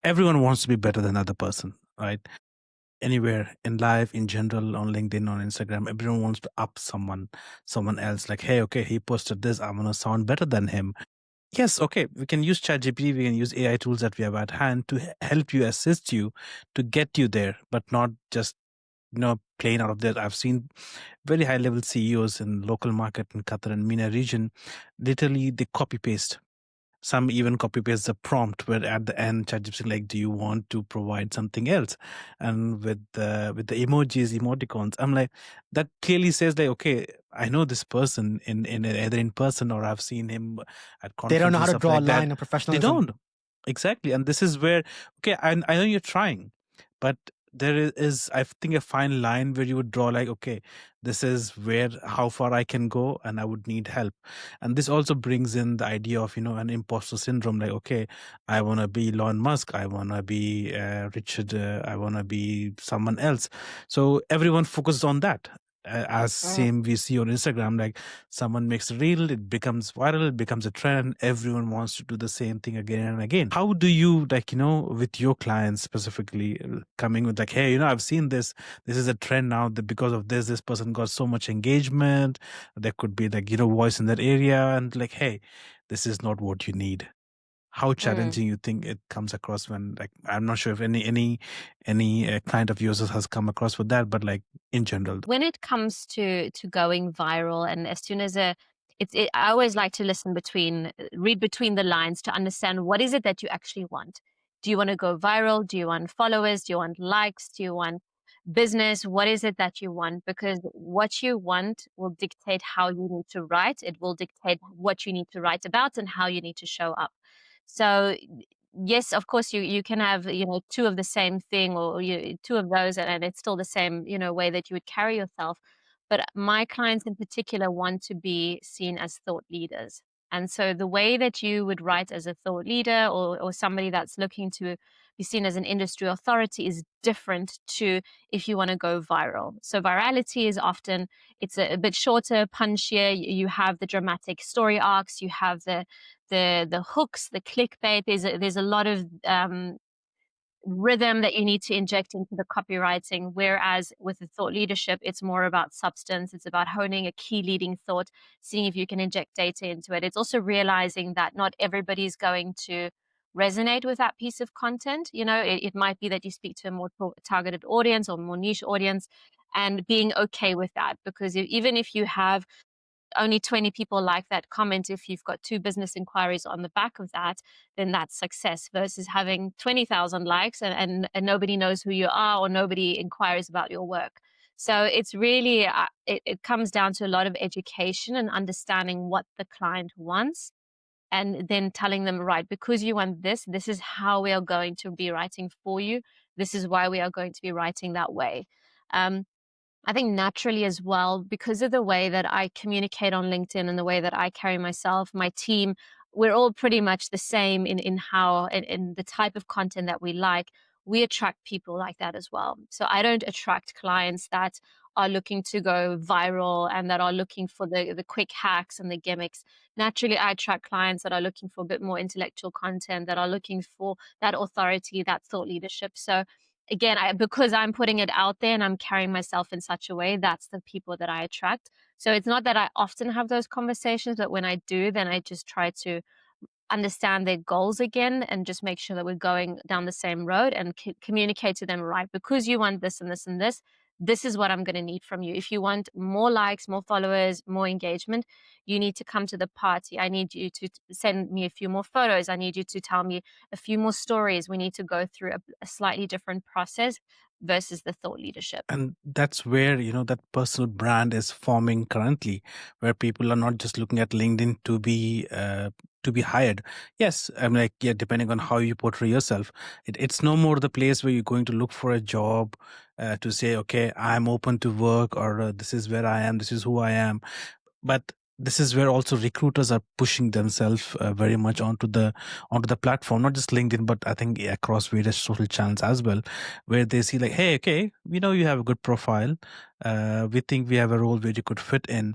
Everyone wants to be better than the other person, right? Anywhere in life, in general, on LinkedIn, on Instagram, everyone wants to up someone else. Like, hey, okay, he posted this, I'm gonna sound better than him. Yes, okay, we can use ChatGPT, we can use AI tools that we have at hand to help you, assist you, to get you there, but not just plain out of there. I've seen very high level CEOs in local market in Qatar and MENA region, literally they copy paste. Some even copy paste the prompt where at the end ChatGPT like, do you want to provide something else? And with the emojis, emoticons, I'm like, that clearly says like, okay, I know this person in either in person or I've seen him at conferences. They don't know how to draw like a line that. of professionalism. They don't. Exactly. And this is where, okay, I know you're trying, but there is, I think, a fine line where you would draw like, okay, this is how far I can go and I would need help. And this also brings in the idea of, an imposter syndrome. Like, okay, I want to be Elon Musk. I want to be Richard. I want to be someone else. So everyone focuses on that. As same we see on Instagram, like someone makes a reel, it becomes viral, it becomes a trend, everyone wants to do the same thing again and again. How do you with your clients specifically coming with like, hey, I've seen this is a trend now, that because of this person got so much engagement, there could be voice in that area, and like, hey, this is not what you need. How challenging you think it comes across when, like, I'm not sure if any client of yours has come across with that, but like in general, when it comes to going viral, and as soon as I always like to read between the lines to understand what is it that you actually want. Do you want to go viral? Do you want followers? Do you want likes? Do you want business? What is it that you want? Because what you want will dictate how you need to write. It will dictate what you need to write about and how you need to show up. So yes, of course, you can have, two of the same thing, or two of those, and it's still the same, way that you would carry yourself. But my clients in particular want to be seen as thought leaders. And so the way that you would write as a thought leader, or somebody that's looking to be seen as an industry authority, is different to if you want to go viral. So virality is often, it's a bit shorter, punchier. You have the dramatic story arcs, you have the hooks, the clickbait. There's a lot of rhythm that you need to inject into the copywriting. Whereas with the thought leadership, it's more about substance. It's about honing a key leading thought, seeing if you can inject data into it. It's also realizing that not everybody's going to resonate with that piece of content. It might be that you speak to a more targeted audience or more niche audience, and being okay with that, because even if you have only 20 people like that comment, if you've got 2 business inquiries on the back of that, then that's success, versus having 20,000 likes and nobody knows who you are, or nobody inquires about your work. So it's really, it comes down to a lot of education and understanding what the client wants, and then telling them, right, because you want this, this is how we are going to be writing for you. This is why we are going to be writing that way. I think naturally as well, because of the way that I communicate on LinkedIn and the way that I carry myself, my team, we're all pretty much the same in how, in the type of content that we like. We attract people like that as well. So I don't attract clients that are looking to go viral and that are looking for the quick hacks and the gimmicks. Naturally, I attract clients that are looking for a bit more intellectual content, that are looking for that authority, that thought leadership. So again, because I'm putting it out there and I'm carrying myself in such a way, that's the people that I attract. So it's not that I often have those conversations, but when I do, then I just try to understand their goals again and just make sure that we're going down the same road, and communicate to them, right, because you want this and this and this is what I'm going to need from you. If you want more likes, more followers, more engagement, you need to come to the party. I need you to send me a few more photos. I need you to tell me a few more stories. We need to go through a slightly different process versus the thought leadership. And that's where that personal brand is forming currently, where people are not just looking at LinkedIn to be hired. Yes, I'm like, yeah, depending on how you portray yourself, it's no more the place where you're going to look for a job, to say, okay, I'm open to work, or this is where I am, this is who I am. But this is where also recruiters are pushing themselves very much onto the platform, not just LinkedIn, but I think across various social channels as well, where they see like, hey, okay, we know you have a good profile, we think we have a role where you could fit in,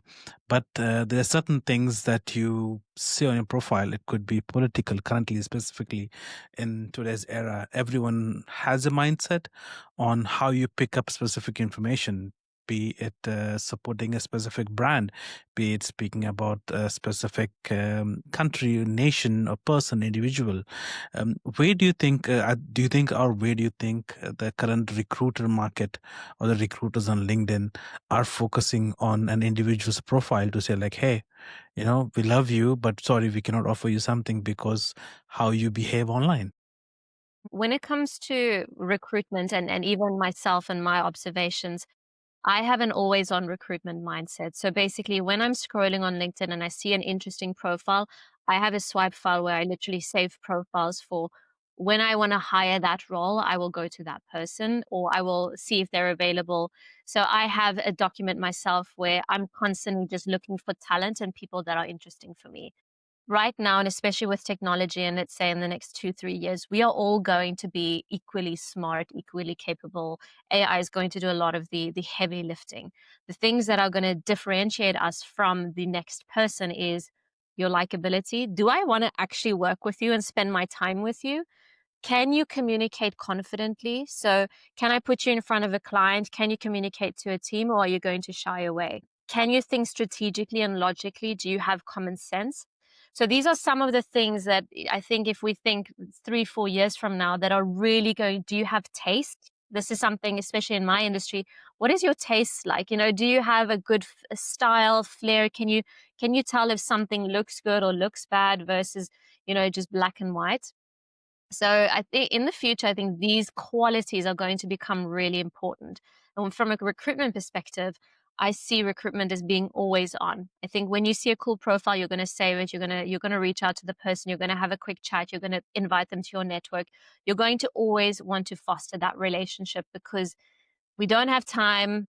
but there are certain things that you see on your profile. It could be political currently, specifically in today's era. Everyone has a mindset on how you pick up specific information, be it supporting a specific brand, be it speaking about a specific country, nation, or person, individual. Where do you think, or where do you think the current recruiter market or the recruiters on LinkedIn are focusing on an individual's profile to say like, hey, we love you, but sorry, we cannot offer you something because how you behave online? When it comes to recruitment, and even myself and my observations, I have an always on recruitment mindset. So basically, when I'm scrolling on LinkedIn and I see an interesting profile, I have a swipe file where I literally save profiles for when I want to hire that role. I will go to that person, or I will see if they're available. So I have a document myself where I'm constantly just looking for talent and people that are interesting for me. Right now, and especially with technology, and let's say in the next 2-3 years, we are all going to be equally smart, equally capable. AI is going to do a lot of the heavy lifting. The things that are going to differentiate us from the next person is your likability. Do I want to actually work with you and spend my time with you? Can you communicate confidently? So, can I put you in front of a client? Can you communicate to a team, or are you going to shy away? Can you think strategically and logically? Do you have common sense? So, these are some of the things that I think if we think 3-4 years from now, that are really going, do you have taste? This is something, especially in my industry. What is your taste like? Do you have a good style, flair? Can you tell if something looks good or looks bad versus, just black and white? So I think in the future, I think these qualities are going to become really important. And from a recruitment perspective, I see recruitment as being always on. I think when you see a cool profile, you're going to save it. You're going to reach out to the person. You're going to have a quick chat. You're going to invite them to your network. You're going to always want to foster that relationship because we don't have time.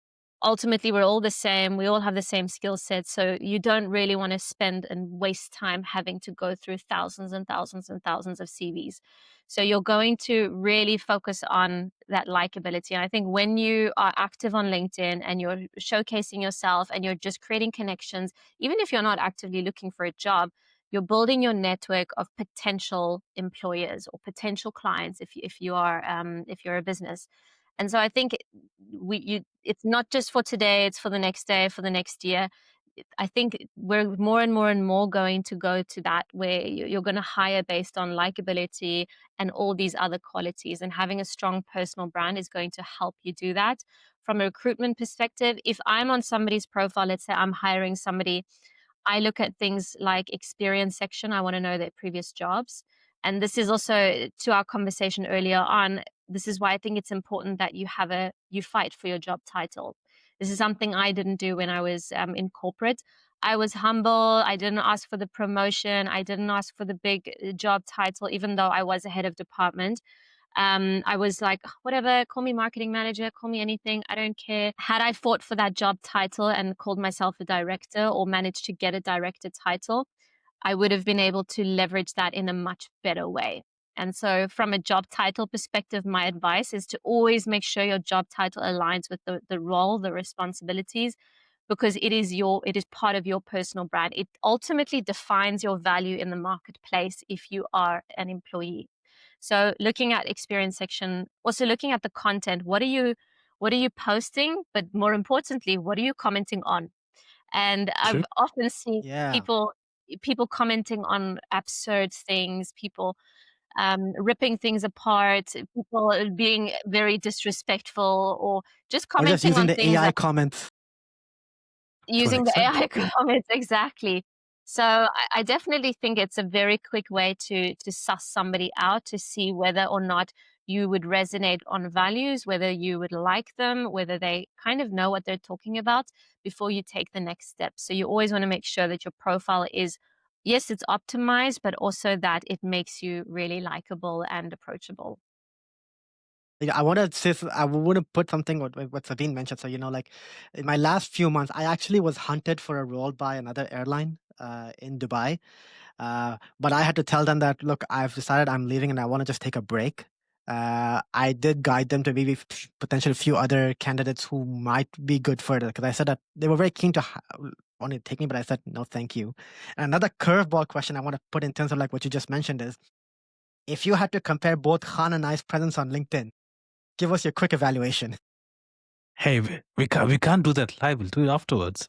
Ultimately, we're all the same. We all have the same skill set. So you don't really want to spend and waste time having to go through thousands and thousands and thousands of CVs. So you're going to really focus on that likability. And I think when you are active on LinkedIn and you're showcasing yourself and you're just creating connections, even if you're not actively looking for a job, you're building your network of potential employers or potential clients if you're a business. And so I think it's not just for today, it's for the next day, for the next year. I think we're more and more and more going to go to that where you're going to hire based on likability and all these other qualities. And having a strong personal brand is going to help you do that. From a recruitment perspective, if I'm on somebody's profile, let's say I'm hiring somebody, I look at things like experience section. I want to know their previous jobs. And this is also to our conversation earlier on. This is why I think it's important that you fight for your job title. This is something I didn't do when I was in corporate. I was humble. I didn't ask for the promotion. I didn't ask for the big job title, even though I was a head of department. I was like, whatever, call me marketing manager, call me anything. I don't care. Had I fought for that job title and called myself a director or managed to get a director title, I would have been able to leverage that in a much better way. And so from a job title perspective, my advice is to always make sure your job title aligns with the role, the responsibilities, because it is part of your personal brand. It ultimately defines your value in the marketplace if you are an employee. So looking at experience section, also looking at the content, what are you posting? But more importantly, what are you commenting on? And True. I've often seen Yeah. people commenting on absurd things, people ripping things apart, people being very disrespectful, or just Or just commenting using on the things AI that comments. To an using the extent. AI comments exactly. So I definitely think it's a very quick way to suss somebody out to see whether or not you would resonate on values, whether you would like them, whether they kind of know what they're talking about before you take the next step. So you always want to make sure that your profile is, yes, it's optimized, but also that it makes you really likable and approachable. Yeah, I want to put something what Sabine mentioned. So, like in my last few months, I actually was hunted for a role by another airline in Dubai. But I had to tell them that, look, I've decided I'm leaving and I want to just take a break. I did guide them to maybe potentially a few other candidates who might be good for it because I said that they were very keen to want to take me, but I said no, thank you. And another curveball question I want to put in terms of like what you just mentioned is, if you had to compare both Khan and I's presence on LinkedIn, give us your quick evaluation. Hey, we can't do that live. We'll do it afterwards.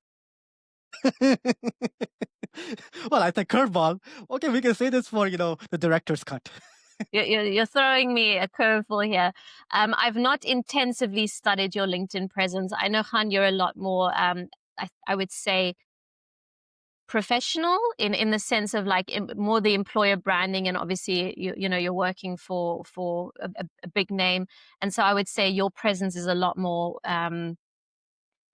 Well, I think curveball. Okay, we can say this for the director's cut. You're throwing me a curveball here. I've not intensively studied your LinkedIn presence. I know, Han, you're a lot more, I would say, professional in the sense of like more the employer branding, and obviously you're working for a big name, and so I would say your presence is a lot more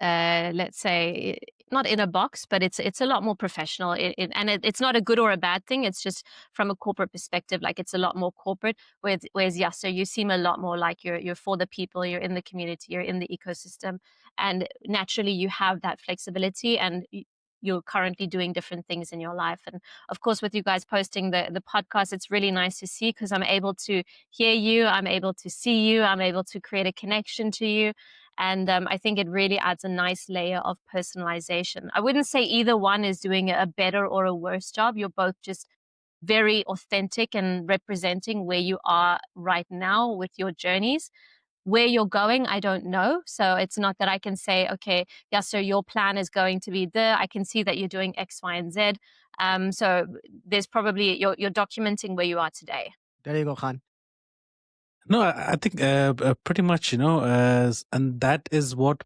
let's say not in a box, but it's a lot more professional. It's not a good or a bad thing. It's just from a corporate perspective, like it's a lot more corporate. Whereas Yasser, you seem a lot more like you're for the people, you're in the community, you're in the ecosystem, and naturally you have that flexibility and you're currently doing different things in your life. And of course, with you guys posting the podcast, it's really nice to see because I'm able to hear you, I'm able to see you, I'm able to create a connection to you. And I think it really adds a nice layer of personalization. I wouldn't say either one is doing a better or a worse job. You're both just very authentic and representing where you are right now with your journeys. Where you're going, I don't know. So it's not that I can say, okay, Yasser, your plan is going to be there. I can see that you're doing X, Y, and Z. So there's probably, you're documenting where you are today. There you go, Khan. No, I think pretty much, and that is what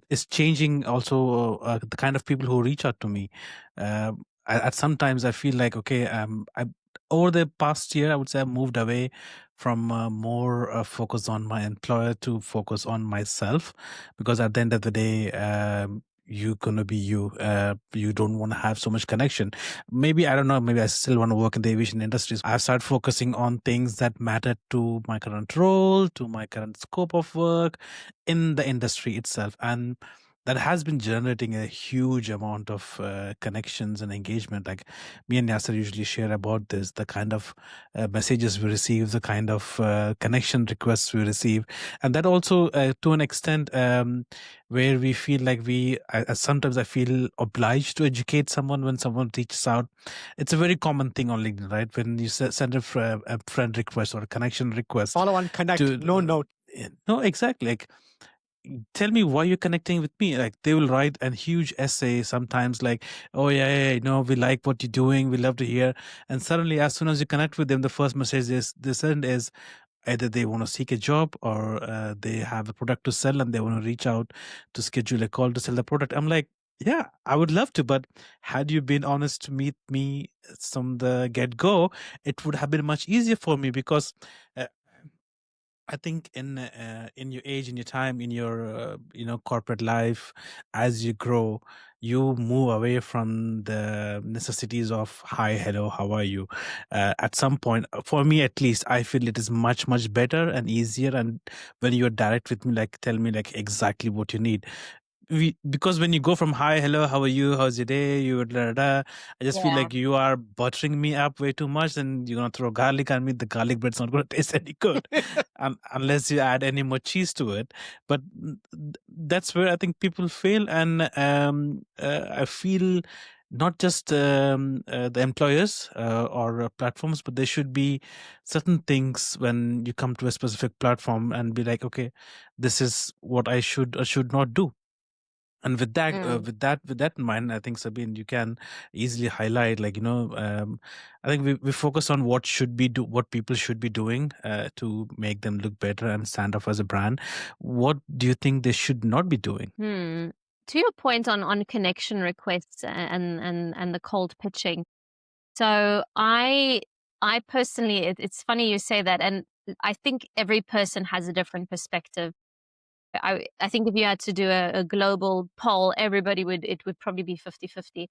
is changing also the kind of people who reach out to me. At sometimes I feel like, okay, over the past year, I would say I moved away from more focus on my employer to focus on myself, because at the end of the day, you're gonna be you. You don't want to have so much connection. Maybe, I don't know, maybe I still want to work in the aviation industry. I've started focusing on things that matter to my current role, to my current scope of work in the industry itself, and that has been generating a huge amount of connections and engagement. Like, me and Yasser usually share about this, the kind of messages we receive, the kind of connection requests we receive. And that also, to an extent, where we feel like sometimes I feel obliged to educate someone when someone reaches out. It's a very common thing on LinkedIn, right? When you send a friend request or a connection request. Follow on, connect, To, no note. no, exactly. Like, tell me why you're connecting with me. Like, they will write a huge essay sometimes, like, oh yeah, we like what you're doing, we love to hear. And suddenly, as soon as you connect with them, the first message they send is either they want to seek a job, or they have a product to sell and they want to reach out to schedule a call to sell the product. I'm like, yeah, I would love to, but had you been honest to meet me from the get-go, it would have been much easier for me, because I think in your age, in your time, in your corporate life, as you grow, you move away from the necessities of hi, hello, how are you. At some point, for me at least, I feel it is much better and easier, and when you're direct with me, like, tell me like exactly what you need. Because when you go from hi, hello, how are you, how's your day, you da, da, da, I just feel Yeah. like you are buttering me up way too much, and you're gonna throw garlic on me. The garlic bread's not gonna taste any good unless you add any more cheese to it. But that's where I think people fail, and I feel not just the employers or platforms, but there should be certain things when you come to a specific platform and be like, okay, this is what I should or should not do. And with that, with that in mind, I think, Sabine, you can easily highlight, like, I think we focus on what people should be doing to make them look better and stand off as a brand. What do you think they should not be doing? To your point on connection requests and the cold pitching. So I personally, it's funny you say that, and I think every person has a different perspective. I think if you had to do a global poll, it would probably be 50-50.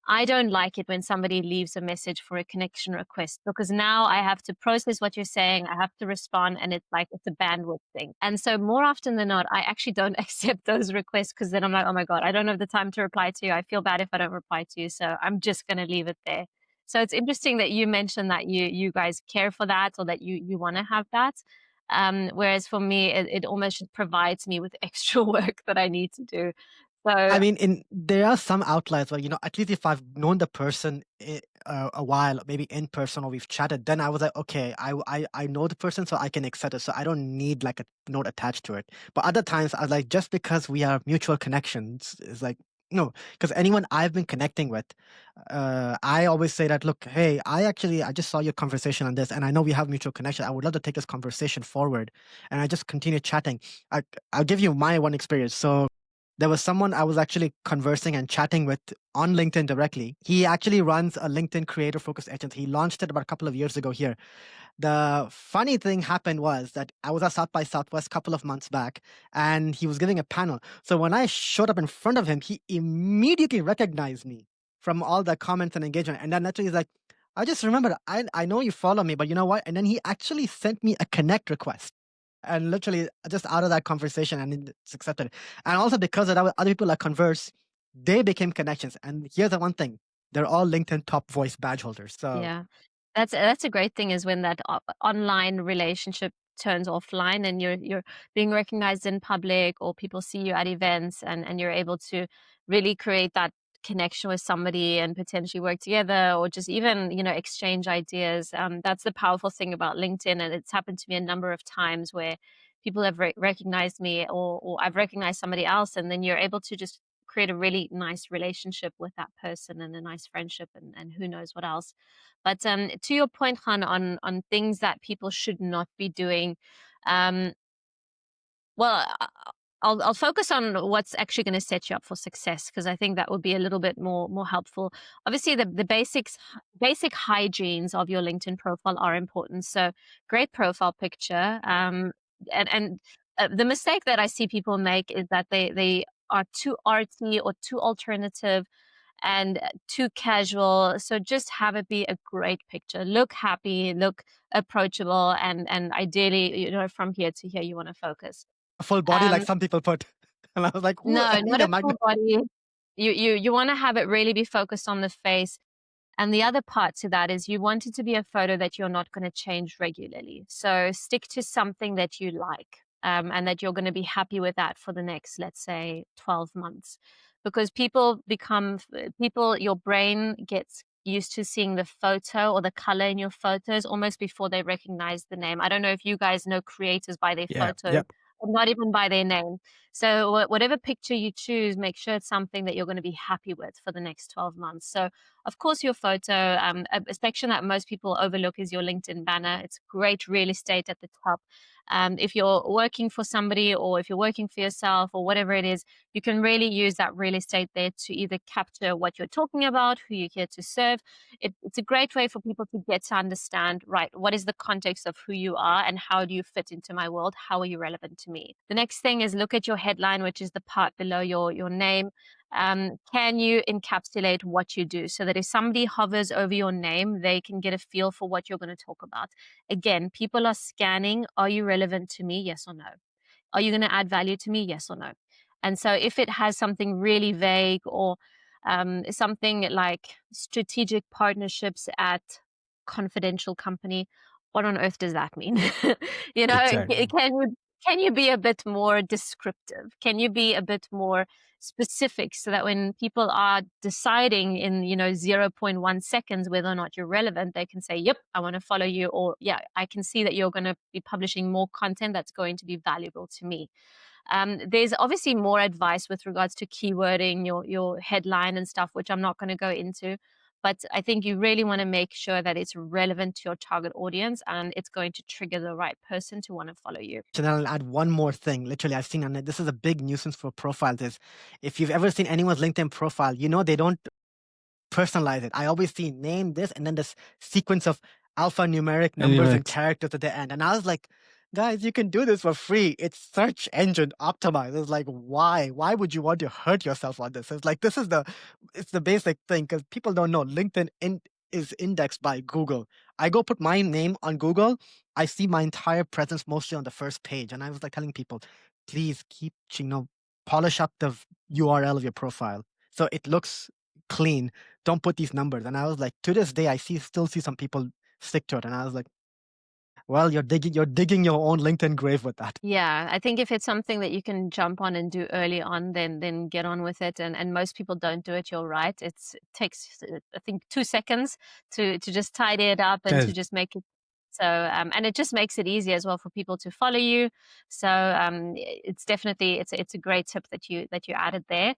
I don't like it when somebody leaves a message for a connection request, because now I have to process what you're saying. I have to respond, and it's like, it's a bandwidth thing. And so more often than not, I actually don't accept those requests, because then I'm like, oh my God, I don't have the time to reply to you. I feel bad if I don't reply to you. So I'm just going to leave it there. So it's interesting that you mentioned that you guys care for that, or that you want to have that. Whereas for me, it almost provides me with extra work that I need to do. So I mean, there are some outliers where, at least if I've known the person a while, maybe in person, or we've chatted, then I was like, okay, I know the person, so I can accept it. So I don't need like a note attached to it. But other times, I was like, just because we are mutual connections, is like, no, because anyone I've been connecting with, I always say that, look, hey, I just saw your conversation on this, and I know we have mutual connection. I would love to take this conversation forward. And I just continue chatting. I'll give you my one experience. So there was someone I was actually conversing and chatting with on LinkedIn directly. He actually runs a LinkedIn creator focused agency. He launched it about a couple of years ago here. The funny thing happened was that I was at South by Southwest a couple of months back, and he was giving a panel. So when I showed up in front of him, he immediately recognized me from all the comments and engagement. And then naturally he's like, I just remembered, I know you follow me, but you know what? And then he actually sent me a connect request. And literally just out of that conversation, and it's accepted. And also because of that, with other people that converse, they became connections. And here's the one thing: they're all LinkedIn top voice badge holders. So yeah, that's a great thing, is when that online relationship turns offline, and you're being recognized in public, or people see you at events, and you're able to really create that connection with somebody and potentially work together, or just even exchange ideas. That's the powerful thing about LinkedIn, and it's happened to me a number of times where people have recognized me, or I've recognized somebody else, and then you're able to just create a really nice relationship with that person, and a nice friendship, and who knows what else. But to your point, Han, on things that people should not be doing, um, well, I'll focus on what's actually going to set you up for success, because I think that would be a little bit more helpful. Obviously, the basic hygienes of your LinkedIn profile are important. So, great profile picture. And the mistake that I see people make is that they are too arty or too alternative and too casual. So just have it be a great picture. Look happy, look approachable, and ideally, from here to here, you want to focus. A full body like Um, some people put. And I was like, ooh, no, I need not a a full magnet. body. You want to have it really be focused on the face. And the other part to that is you want it to be a photo that you're not going to change regularly. So stick to something that you like, and that you're going to be happy with that for the next, let's say, 12 months. Because your brain gets used to seeing the photo or the color in your photos almost before they recognize the name. I don't know if you guys know creators by their Yeah. photo, Yep. or not even by their name. So whatever picture you choose, make sure it's something that you're going to be happy with for the next 12 months. So of course, your photo, a section that most people overlook is your LinkedIn banner. It's great real estate at the top. If you're working for somebody or if you're working for yourself or whatever it is, you can really use that real estate there to either capture what you're talking about, who you're here to serve. It's a great way for people to get to understand, right, what is the context of who you are and how do you fit into my world? How are you relevant to me? The next thing is look at your headline, which is the part below your name. Can you encapsulate what you do so that if somebody hovers over your name, they can get a feel for what you're going to talk about? Again, people are scanning. Are you relevant to me? Yes or no? Are you going to add value to me? Yes or no? And so if it has something really vague or something like strategic partnerships at confidential company, what on earth does that mean? Exactly. Can you be a bit more descriptive? Can you be a bit more specific so that when people are deciding in zero point 0.1 seconds whether or not you're relevant, they can say, yep, I want to follow you, or yeah, I can see that you're going to be publishing more content that's going to be valuable to me. There's obviously more advice with regards to keywording your headline and stuff, which I'm not going to go into. But I think you really want to make sure that it's relevant to your target audience and it's going to trigger the right person to want to follow you. And I'll add one more thing. Literally, I've seen, and this is a big nuisance for profiles, is if you've ever seen anyone's LinkedIn profile, they don't personalize it. I always see name this and then this sequence of alphanumeric numbers and Anyway, characters at the end. And I was like, guys, you can do this for free. It's search engine optimized. It's like, why? Why would you want to hurt yourself on this? It's like, it's the basic thing because people don't know LinkedIn is indexed by Google. I go put my name on Google. I see my entire presence mostly on the first page. And I was like telling people, please keep, polish up the URL of your profile so it looks clean. Don't put these numbers. And I was like, to this day, still see some people stick to it. And I was like, well, you're digging your own LinkedIn grave with that. Yeah, I think if it's something that you can jump on and do early on, then get on with it. And most people don't do it. You're right. It takes I think 2 seconds to just tidy it up and to guys, just make it so. And it just makes it easy as well for people to follow you. So it's definitely it's a great tip that you added there.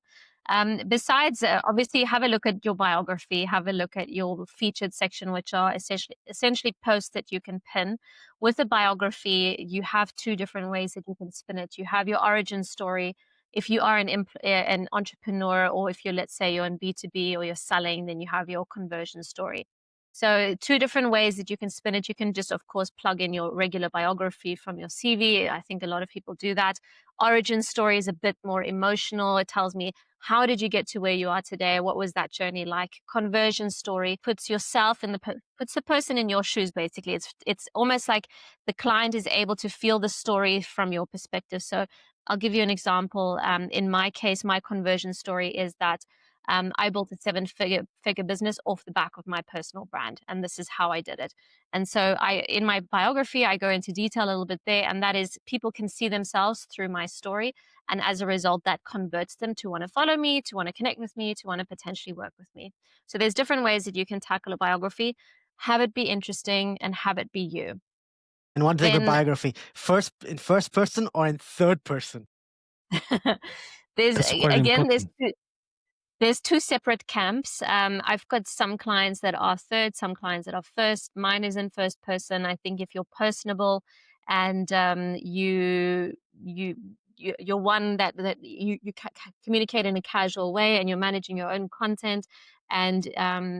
Besides, obviously, have a look at your biography. Have a look at your featured section, which are essentially posts that you can pin. With a biography, you have two different ways that you can spin it. You have your origin story. If you are an entrepreneur, or if let's say you're in B2B or you're selling, then you have your conversion story. So two different ways that you can spin it. You can just, of course, plug in your regular biography from your CV. I think a lot of people do that. Origin story is a bit more emotional. It tells me, how did you get to where you are today? What was that journey like? Conversion story puts yourself puts the person in your shoes. Basically, it's almost like the client is able to feel the story from your perspective. So I'll give you an example. In my case, my conversion story is that I built a seven-figure business off the back of my personal brand, and this is how I did it. And so in my biography, I go into detail a little bit there, and that is people can see themselves through my story. And as a result, that converts them to want to follow me, to want to connect with me, to want to potentially work with me. So there's different ways that you can tackle a biography. Have it be interesting and have it be you. And what's a good Then biography? In first person or in third person? there's that's quite again important. there's two separate camps. I've got some clients that are third, some clients that are first. Mine is in first person. I think if you're personable and you you're one that you communicate in a casual way, and you're managing your own content, and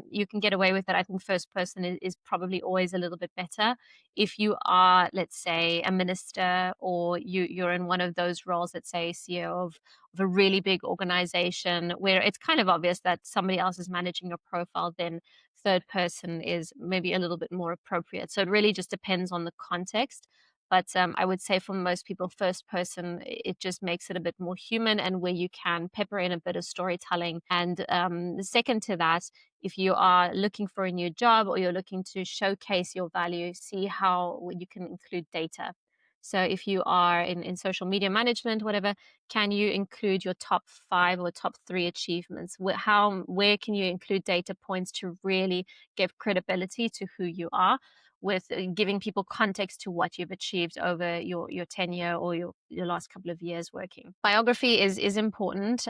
you can get away with it. I think first person is probably always a little bit better. If you are, let's say, a minister, or you're in one of those roles, let's say CEO of a really big organization where it's kind of obvious that somebody else is managing your profile, then third person is maybe a little bit more appropriate. So it really just depends on the context. But I would say for most people, first person, it just makes it a bit more human, and where you can pepper in a bit of storytelling. And the second to that, if you are looking for a new job, or you're looking to showcase your value, see how you can include data. So if you are in social media management, whatever, can you include your top 5 or top 3 achievements? Where can you include data points to really give credibility to who you are, with giving people context to what you've achieved over your tenure or your last couple of years working. Biography is important.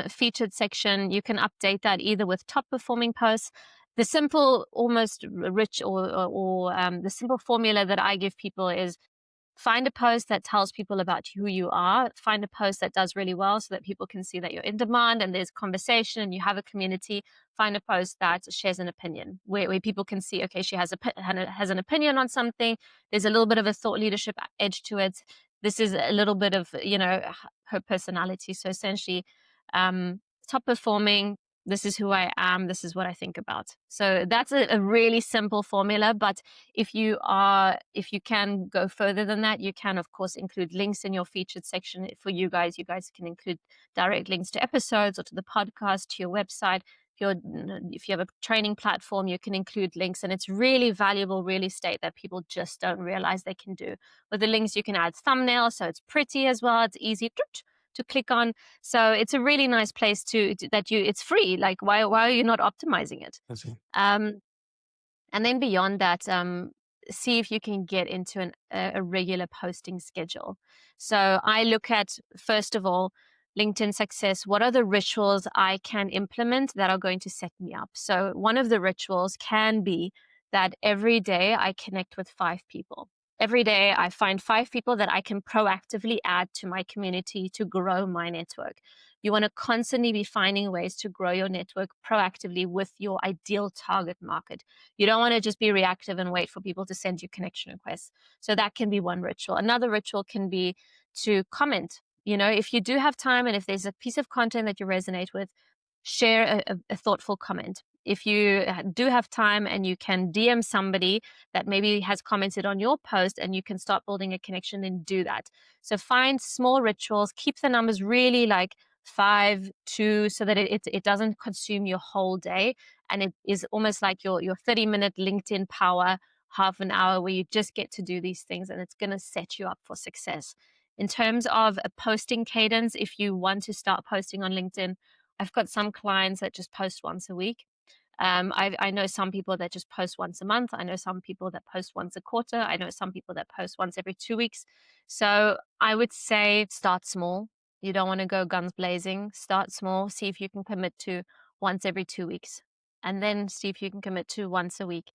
Featured section, you can update that either with top performing posts. The simple, almost rich, or the simple formula that I give people is: find a post that tells people about who you are. Find a post that does really well so that people can see that you're in demand and there's conversation and you have a community. Find a post that shares an opinion, where people can see, okay, she has an opinion on something. There's a little bit of a thought leadership edge to it. This is a little bit of, her personality. So essentially, top performing, this is who I am, this is what I think about. So that's a really simple formula. But if you can go further than that, you can of course include links in your featured section. For you guys can include direct links to episodes or to the podcast, to your website. If you have a training platform, you can include links, and it's really valuable real estate that people just don't realize they can do. With the links, you can add thumbnails, so it's pretty as well. It's easy to click on. So it's a really nice place it's free. Like, why are you not optimizing it? I see. And then beyond that, see if you can get into a regular posting schedule. So I look at, first of all, LinkedIn success. What are the rituals I can implement that are going to set me up? So one of the rituals can be that every day I connect with 5 people. Every day I find 5 people that I can proactively add to my community to grow my network. You want to constantly be finding ways to grow your network proactively with your ideal target market. You don't want to just be reactive and wait for people to send you connection requests. So that can be one ritual. Another ritual can be to comment. If you do have time, and if there's a piece of content that you resonate with, share a thoughtful comment. If you do have time and you can DM somebody that maybe has commented on your post and you can start building a connection, then do that. So find small rituals, keep the numbers really like 5, 2, so that it doesn't consume your whole day. And it is almost like your 30-minute LinkedIn power, half an hour where you just get to do these things, and it's going to set you up for success. In terms of a posting cadence, if you want to start posting on LinkedIn, I've got some clients that just post once a week. I know some people that just post once a month. I know some people that post once a quarter. I know some people that post once every 2 weeks. So I would say start small. You don't want to go guns blazing. Start small. See if you can commit to once every 2 weeks. And then see if you can commit to once a week.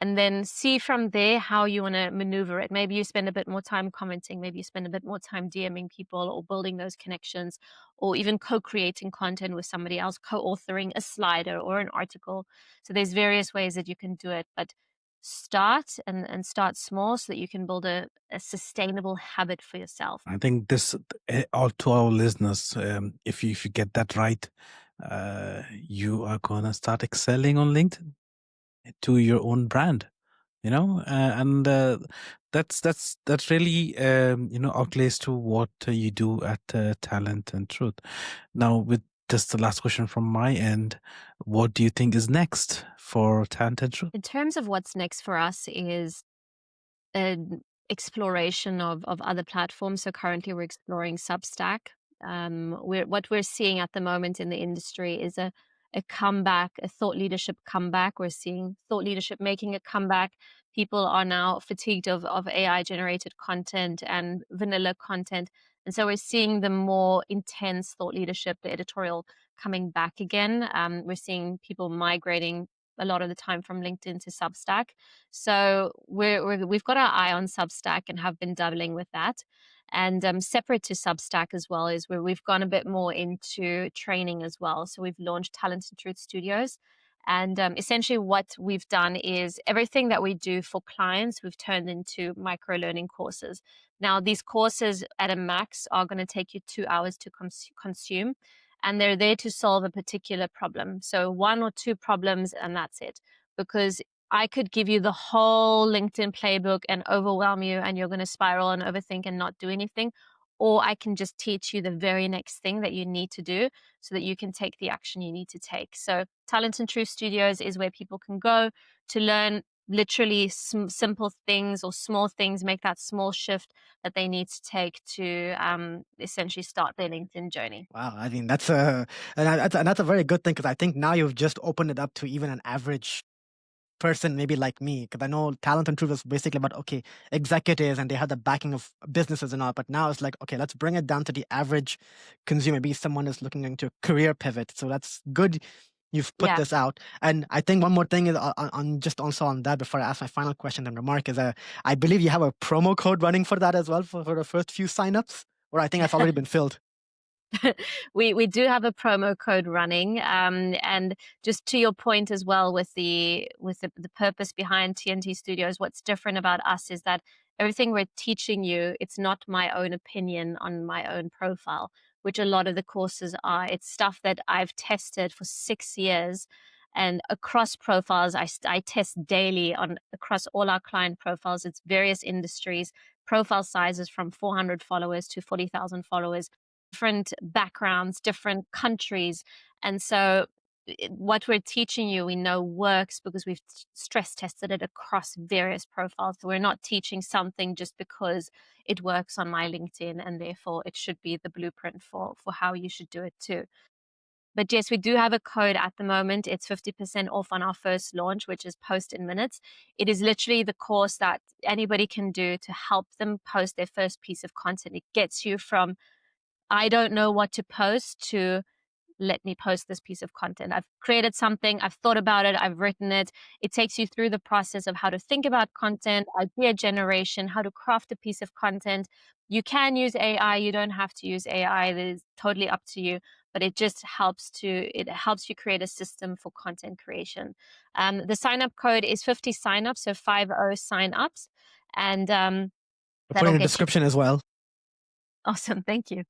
And then see from there how you want to maneuver it. Maybe you spend a bit more time commenting. Maybe you spend a bit more time DMing people or building those connections, or even co-creating content with somebody else, co-authoring a slider or an article. So there's various ways that you can do it, but start and start small so that you can build a sustainable habit for yourself. I think this, all to our listeners, if you get that right, you are gonna start excelling on LinkedIn to your own brand, and that's really outlays to what you do at Talent and Truth. Now, with just the last question from my end, what do you think is next for Talent and Truth? In terms of what's next for us is an exploration of other platforms. So currently we're exploring Substack. What we're seeing at the moment in the industry is a comeback, a thought leadership comeback. We're seeing thought leadership making a comeback. People are now fatigued of AI generated content and vanilla content. And so we're seeing the more intense thought leadership, the editorial, coming back again. We're seeing people migrating a lot of the time from LinkedIn to Substack. So we've got our eye on Substack and have been dabbling with that. And separate to Substack as well is where we've gone a bit more into training as well. So we've launched Talent and Truth Studios. And essentially, what we've done is everything that we do for clients, we've turned into micro learning courses. Now, these courses at a max are going to take you 2 hours to consume, and they're there to solve a particular problem. So, 1 or 2 problems, and that's it. Because I could give you the whole LinkedIn playbook and overwhelm you, and you're going to spiral and overthink and not do anything. Or I can just teach you the very next thing that you need to do so that you can take the action you need to take. So, Talent and Truth Studios is where people can go to learn literally simple things or small things, make that small shift that they need to take to essentially start their LinkedIn journey. Wow, I mean that's a very good thing, because I think now you've just opened it up to even an average person, maybe like me, because I know Talent and Truth is basically about, okay, executives and they have the backing of businesses and all, but now it's like, okay, let's bring it down to the average consumer. Maybe someone is looking into a career pivot. So that's good you've put Yeah. this out. And I think one more thing is on just also on that, before I ask my final question and remark, is I believe you have a promo code running for that as well for the first few signups, or I think that's already been filled. we do have a promo code running, and just to your point as well with the purpose behind TNT Studios, what's different about us is that everything we're teaching you, it's not my own opinion on my own profile, which a lot of the courses are. It's stuff that I've tested for 6 years, and across profiles I test daily on across all our client profiles. It's various industries, profile sizes from 400 followers to 40,000 followers, different backgrounds, different countries. And so what we're teaching you, we know works because we've stress tested it across various profiles. So we're not teaching something just because it works on my LinkedIn and therefore it should be the blueprint for how you should do it too. But yes, we do have a code at the moment. It's 50% off on our first launch, which is Post in Minutes. It is literally the course that anybody can do to help them post their first piece of content. It gets you from I don't know what to post to let me post this piece of content. I've created something, I've thought about it, I've written it. It takes you through the process of how to think about content, idea generation, how to craft a piece of content. You can use AI, you don't have to use AI. It is totally up to you, but it just helps you create a system for content creation. The sign up code is 50 signups, so 50 signups. And I'll put that'll in the get you. description as well. Awesome, thank you.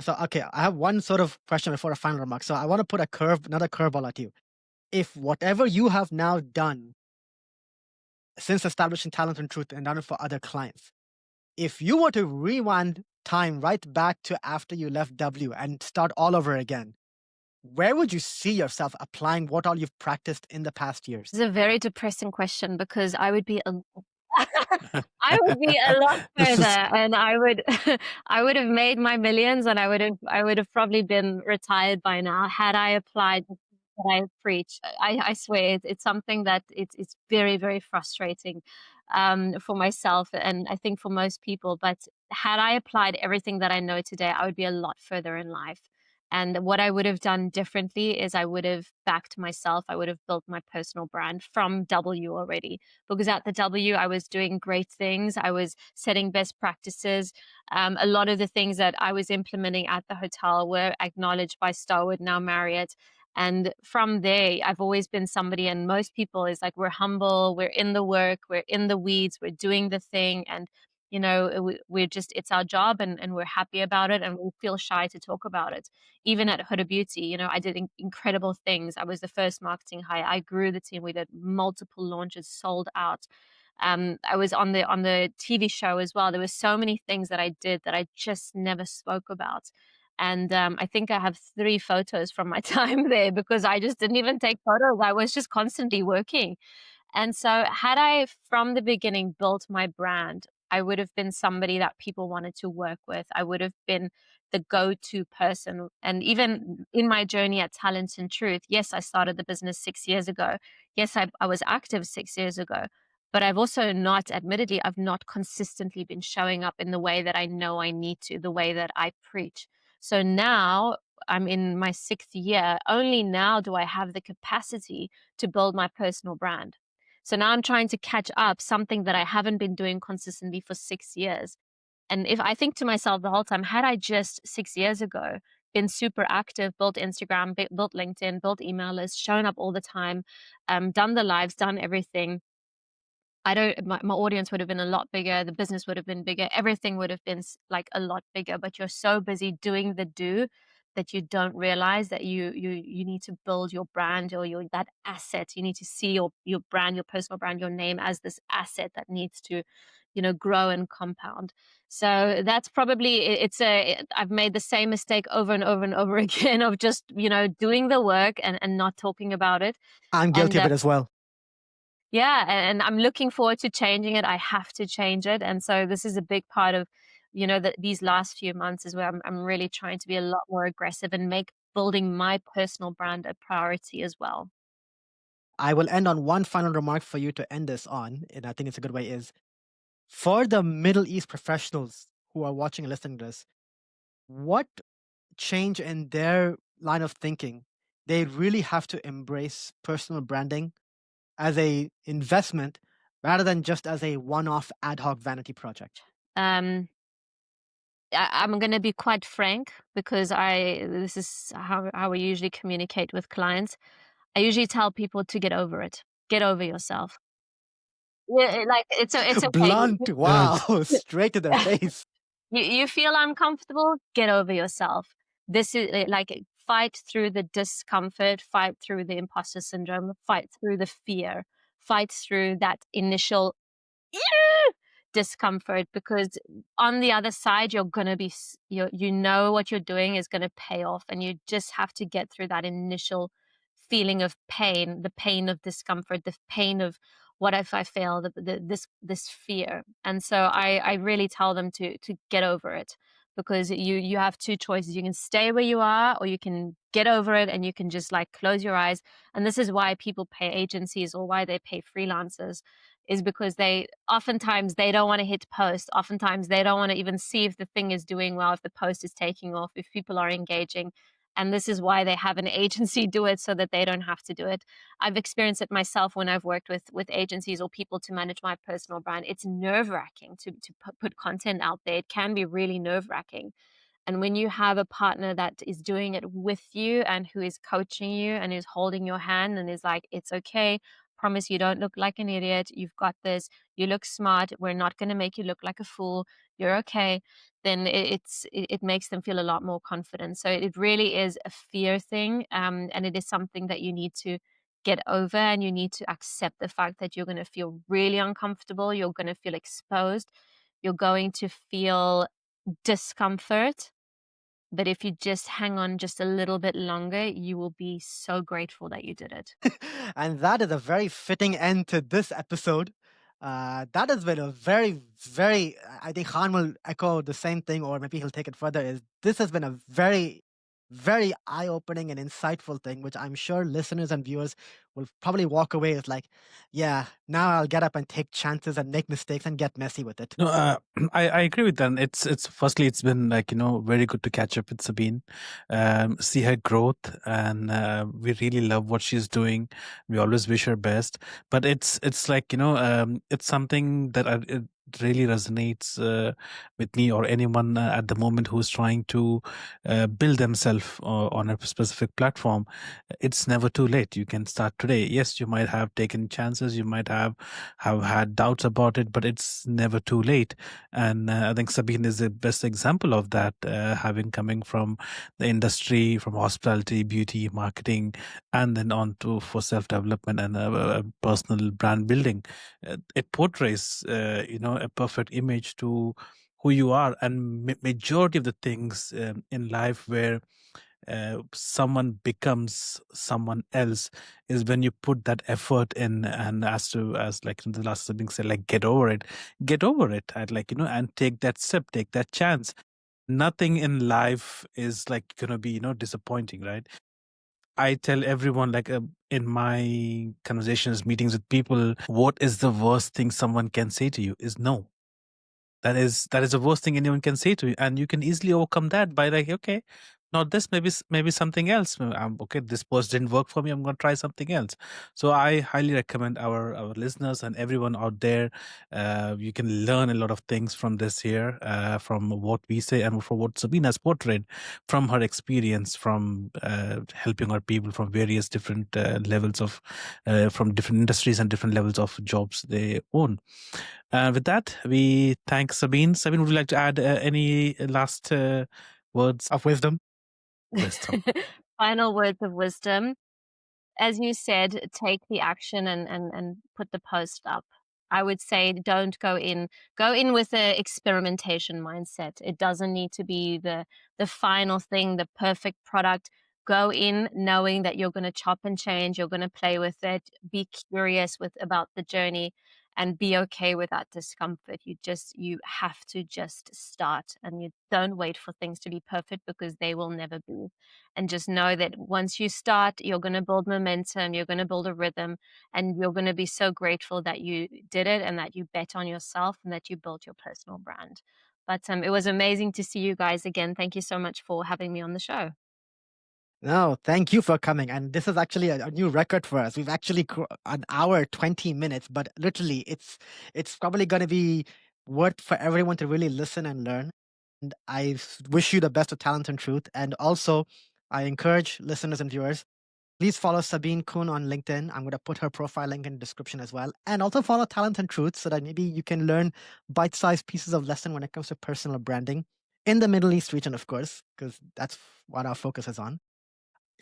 So okay, I have one sort of question before a final remark. So I want to put another curveball at you. If whatever you have now done since establishing Talent and Truth and done it for other clients, if you were to rewind time right back to after you left W and start all over again, where would you see yourself applying what all you've practiced in the past years? It's a very depressing question because I would be I would be a lot further, and I would I would have made my millions, and I would have probably been retired by now had I applied what I preach. I swear it's something that it's very, very frustrating for myself, and I think for most people. But had I applied everything that I know today, I would be a lot further in life. And what I would have done differently is I would have backed myself. I would have built my personal brand from W already, because at the W, I was doing great things. I was setting best practices. A lot of the things that I was implementing at the hotel were acknowledged by Starwood, now Marriott. And from there, I've always been somebody, and most people is like, we're humble, we're in the work, we're in the weeds, we're doing the thing. And, we're just, it's our job, and we're happy about it, and we feel shy to talk about it. Even at Huda Beauty, I did incredible things. I was the first marketing hire. I grew the team. We did multiple launches, sold out. I was on the TV show as well. There were so many things that I did that I just never spoke about. And I think I have 3 photos from my time there because I just didn't even take photos. I was just constantly working. And so had I from the beginning built my brand, I would have been somebody that people wanted to work with. I would have been the go-to person. And even in my journey at Talent and Truth, yes, I started the business 6 years ago. Yes, I was active 6 years ago. But I've also not, admittedly, I've not consistently been showing up in the way that I know I need to, the way that I preach. So now I'm in my 6th year. Only now do I have the capacity to build my personal brand. So now I'm trying to catch up something that I haven't been doing consistently for 6 years. And if I think to myself the whole time, had I just 6 years ago been super active, built Instagram, built LinkedIn, built email lists, shown up all the time, done the lives, done everything, my audience would have been a lot bigger, the business would have been bigger, everything would have been like a lot bigger. But you're so busy doing the do that you don't realize that you need to build your brand, or your that asset. You need to see your brand, your personal brand, your name as this asset that needs to, grow and compound. So that's probably I've made the same mistake over and over and over again of just, doing the work and not talking about it. I'm And guilty of it as well. yeah, and I'm looking forward to changing it. I have to change it. And so this is a big part of, these last few months is where I'm really trying to be a lot more aggressive and make building my personal brand a priority as well. I will end on one final remark for you to end this on, and I think it's a good way, is for the Middle East professionals who are watching and listening to this, what change in their line of thinking they really have to embrace personal branding as a investment rather than just as a one-off ad hoc vanity project? Um, I'm going to be quite frank, because this is how we usually communicate with clients. I usually tell people to get over it. Get over yourself. Yeah, like it's okay. Blunt, Good. wow, straight to their face. You feel uncomfortable, get over yourself. This is like, fight through the discomfort, fight through the imposter syndrome, fight through the fear, fight through that initial discomfort, because on the other side you're going to be you know what you're doing is going to pay off, and you just have to get through that initial feeling of pain, the pain of discomfort, the pain of what if I fail, this fear. And so I really tell them to get over it, because you have two choices. You can stay where you are, or you can get over it and you can just like close your eyes. And this is why people pay agencies, or why they pay freelancers, is because oftentimes they don't want to hit post. Oftentimes they don't want to even see if the thing is doing well, if the post is taking off, if people are engaging. And this is why they have an agency do it, so that they don't have to do it. I've experienced it myself when I've worked with agencies or people to manage my personal brand. It's nerve-wracking to put content out there. It can be really nerve-wracking. And when you have a partner that is doing it with you, and who is coaching you and is holding your hand and is like, it's okay, promise you don't look like an idiot, you've got this, you look smart, we're not going to make you look like a fool, you're okay, then it makes them feel a lot more confident. So it really is a fear thing, and it is something that you need to get over, and you need to accept the fact that you're going to feel really uncomfortable, you're going to feel exposed, you're going to feel discomfort. But if you just hang on just a little bit longer, you will be so grateful that you did it. And that is a very fitting end to this episode. That has been a very, very, I think Khan will echo the same thing, or maybe he'll take it further, is this has been a very, very eye-opening and insightful thing, which I'm sure listeners and viewers will probably walk away as like, yeah, now I'll get up and take chances and make mistakes and get messy with it. No, I agree with that. It's firstly, it's been like, very good to catch up with Sabine, see her growth, and we really love what she's doing. We always wish her best, but it's like, it's something that it really resonates with me or anyone at the moment who's trying to build themselves on a specific platform. It's never too late. You can start today. Yes, you might have taken chances, you might have had doubts about it, but it's never too late. And I think Sabine is the best example of that, having coming from the industry, from hospitality, beauty, marketing, and then on to for self-development and personal brand building. It portrays, a perfect image to who you are. And majority of the things in life where someone becomes someone else is when you put that effort in. And as like the last thing said, like get over it, and like, and take that step, take that chance. Nothing in life is like gonna be disappointing, right? I tell everyone, like, in my conversations, meetings with people, what is the worst thing someone can say to you is no. That is the worst thing anyone can say to you, and you can easily overcome that by like, okay, not this, maybe something else. Okay, this post didn't work for me, I'm going to try something else. So I highly recommend our listeners and everyone out there, you can learn a lot of things from this here, from what we say and from what Sabine has portrayed, from her experience, from helping our people from various different levels of from different industries and different levels of jobs they own. With that, we thank Sabine. Sabine, would you like to add any last words Of wisdom. wisdom? Final words of wisdom. As you said, take the action and put the post up. I would say don't go in with a experimentation mindset. It doesn't need to be the final thing, the perfect product. Go in knowing that you're going to chop and change, you're going to play with it, be curious about the journey, and be okay with that discomfort. You have to just start, and you don't wait for things to be perfect, because they will never be. And just know that once you start, you're going to build momentum, you're going to build a rhythm, and you're going to be so grateful that you did it and that you bet on yourself and that you built your personal brand. But it was amazing to see you guys again. Thank you so much for having me on the show. No, thank you for coming. And this is actually a new record for us. We've actually an hour 20 minutes, but literally it's probably going to be worth for everyone to really listen and learn. And I wish you the best of talent and truth. And also, I encourage listeners and viewers, please follow Sabine Kuhn on LinkedIn. I'm going to put her profile link in the description as well. And also follow Talent and Truth so that maybe you can learn bite-sized pieces of lesson when it comes to personal branding in the Middle East region, of course, because that's what our focus is on.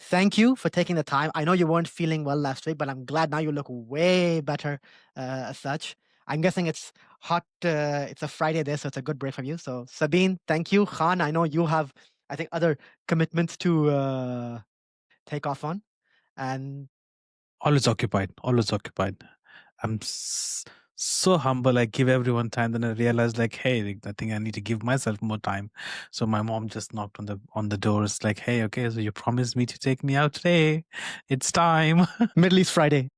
Thank you for taking the time. I know you weren't feeling well last week, but I'm glad now you look way better as such. I'm guessing it's hot. It's a Friday there, so it's a good break from you. So Sabine, thank you. Khan, I know you have, I think, other commitments to take off on. And Always occupied. I'm so humble. I give everyone time, then I realized, like, hey, like, I think I need to give myself more time. So my mom just knocked on the door. It's like, hey, okay, so you promised me to take me out today. It's time. Middle East Friday.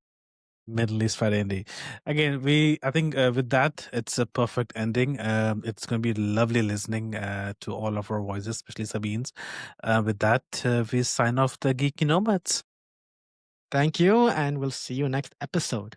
Middle East Friday indeed. Again, I think with that, it's a perfect ending. It's going to be lovely listening to all of our voices, especially Sabine's. With that, we sign off the Geeky Nomads. Thank you, and we'll see you next episode.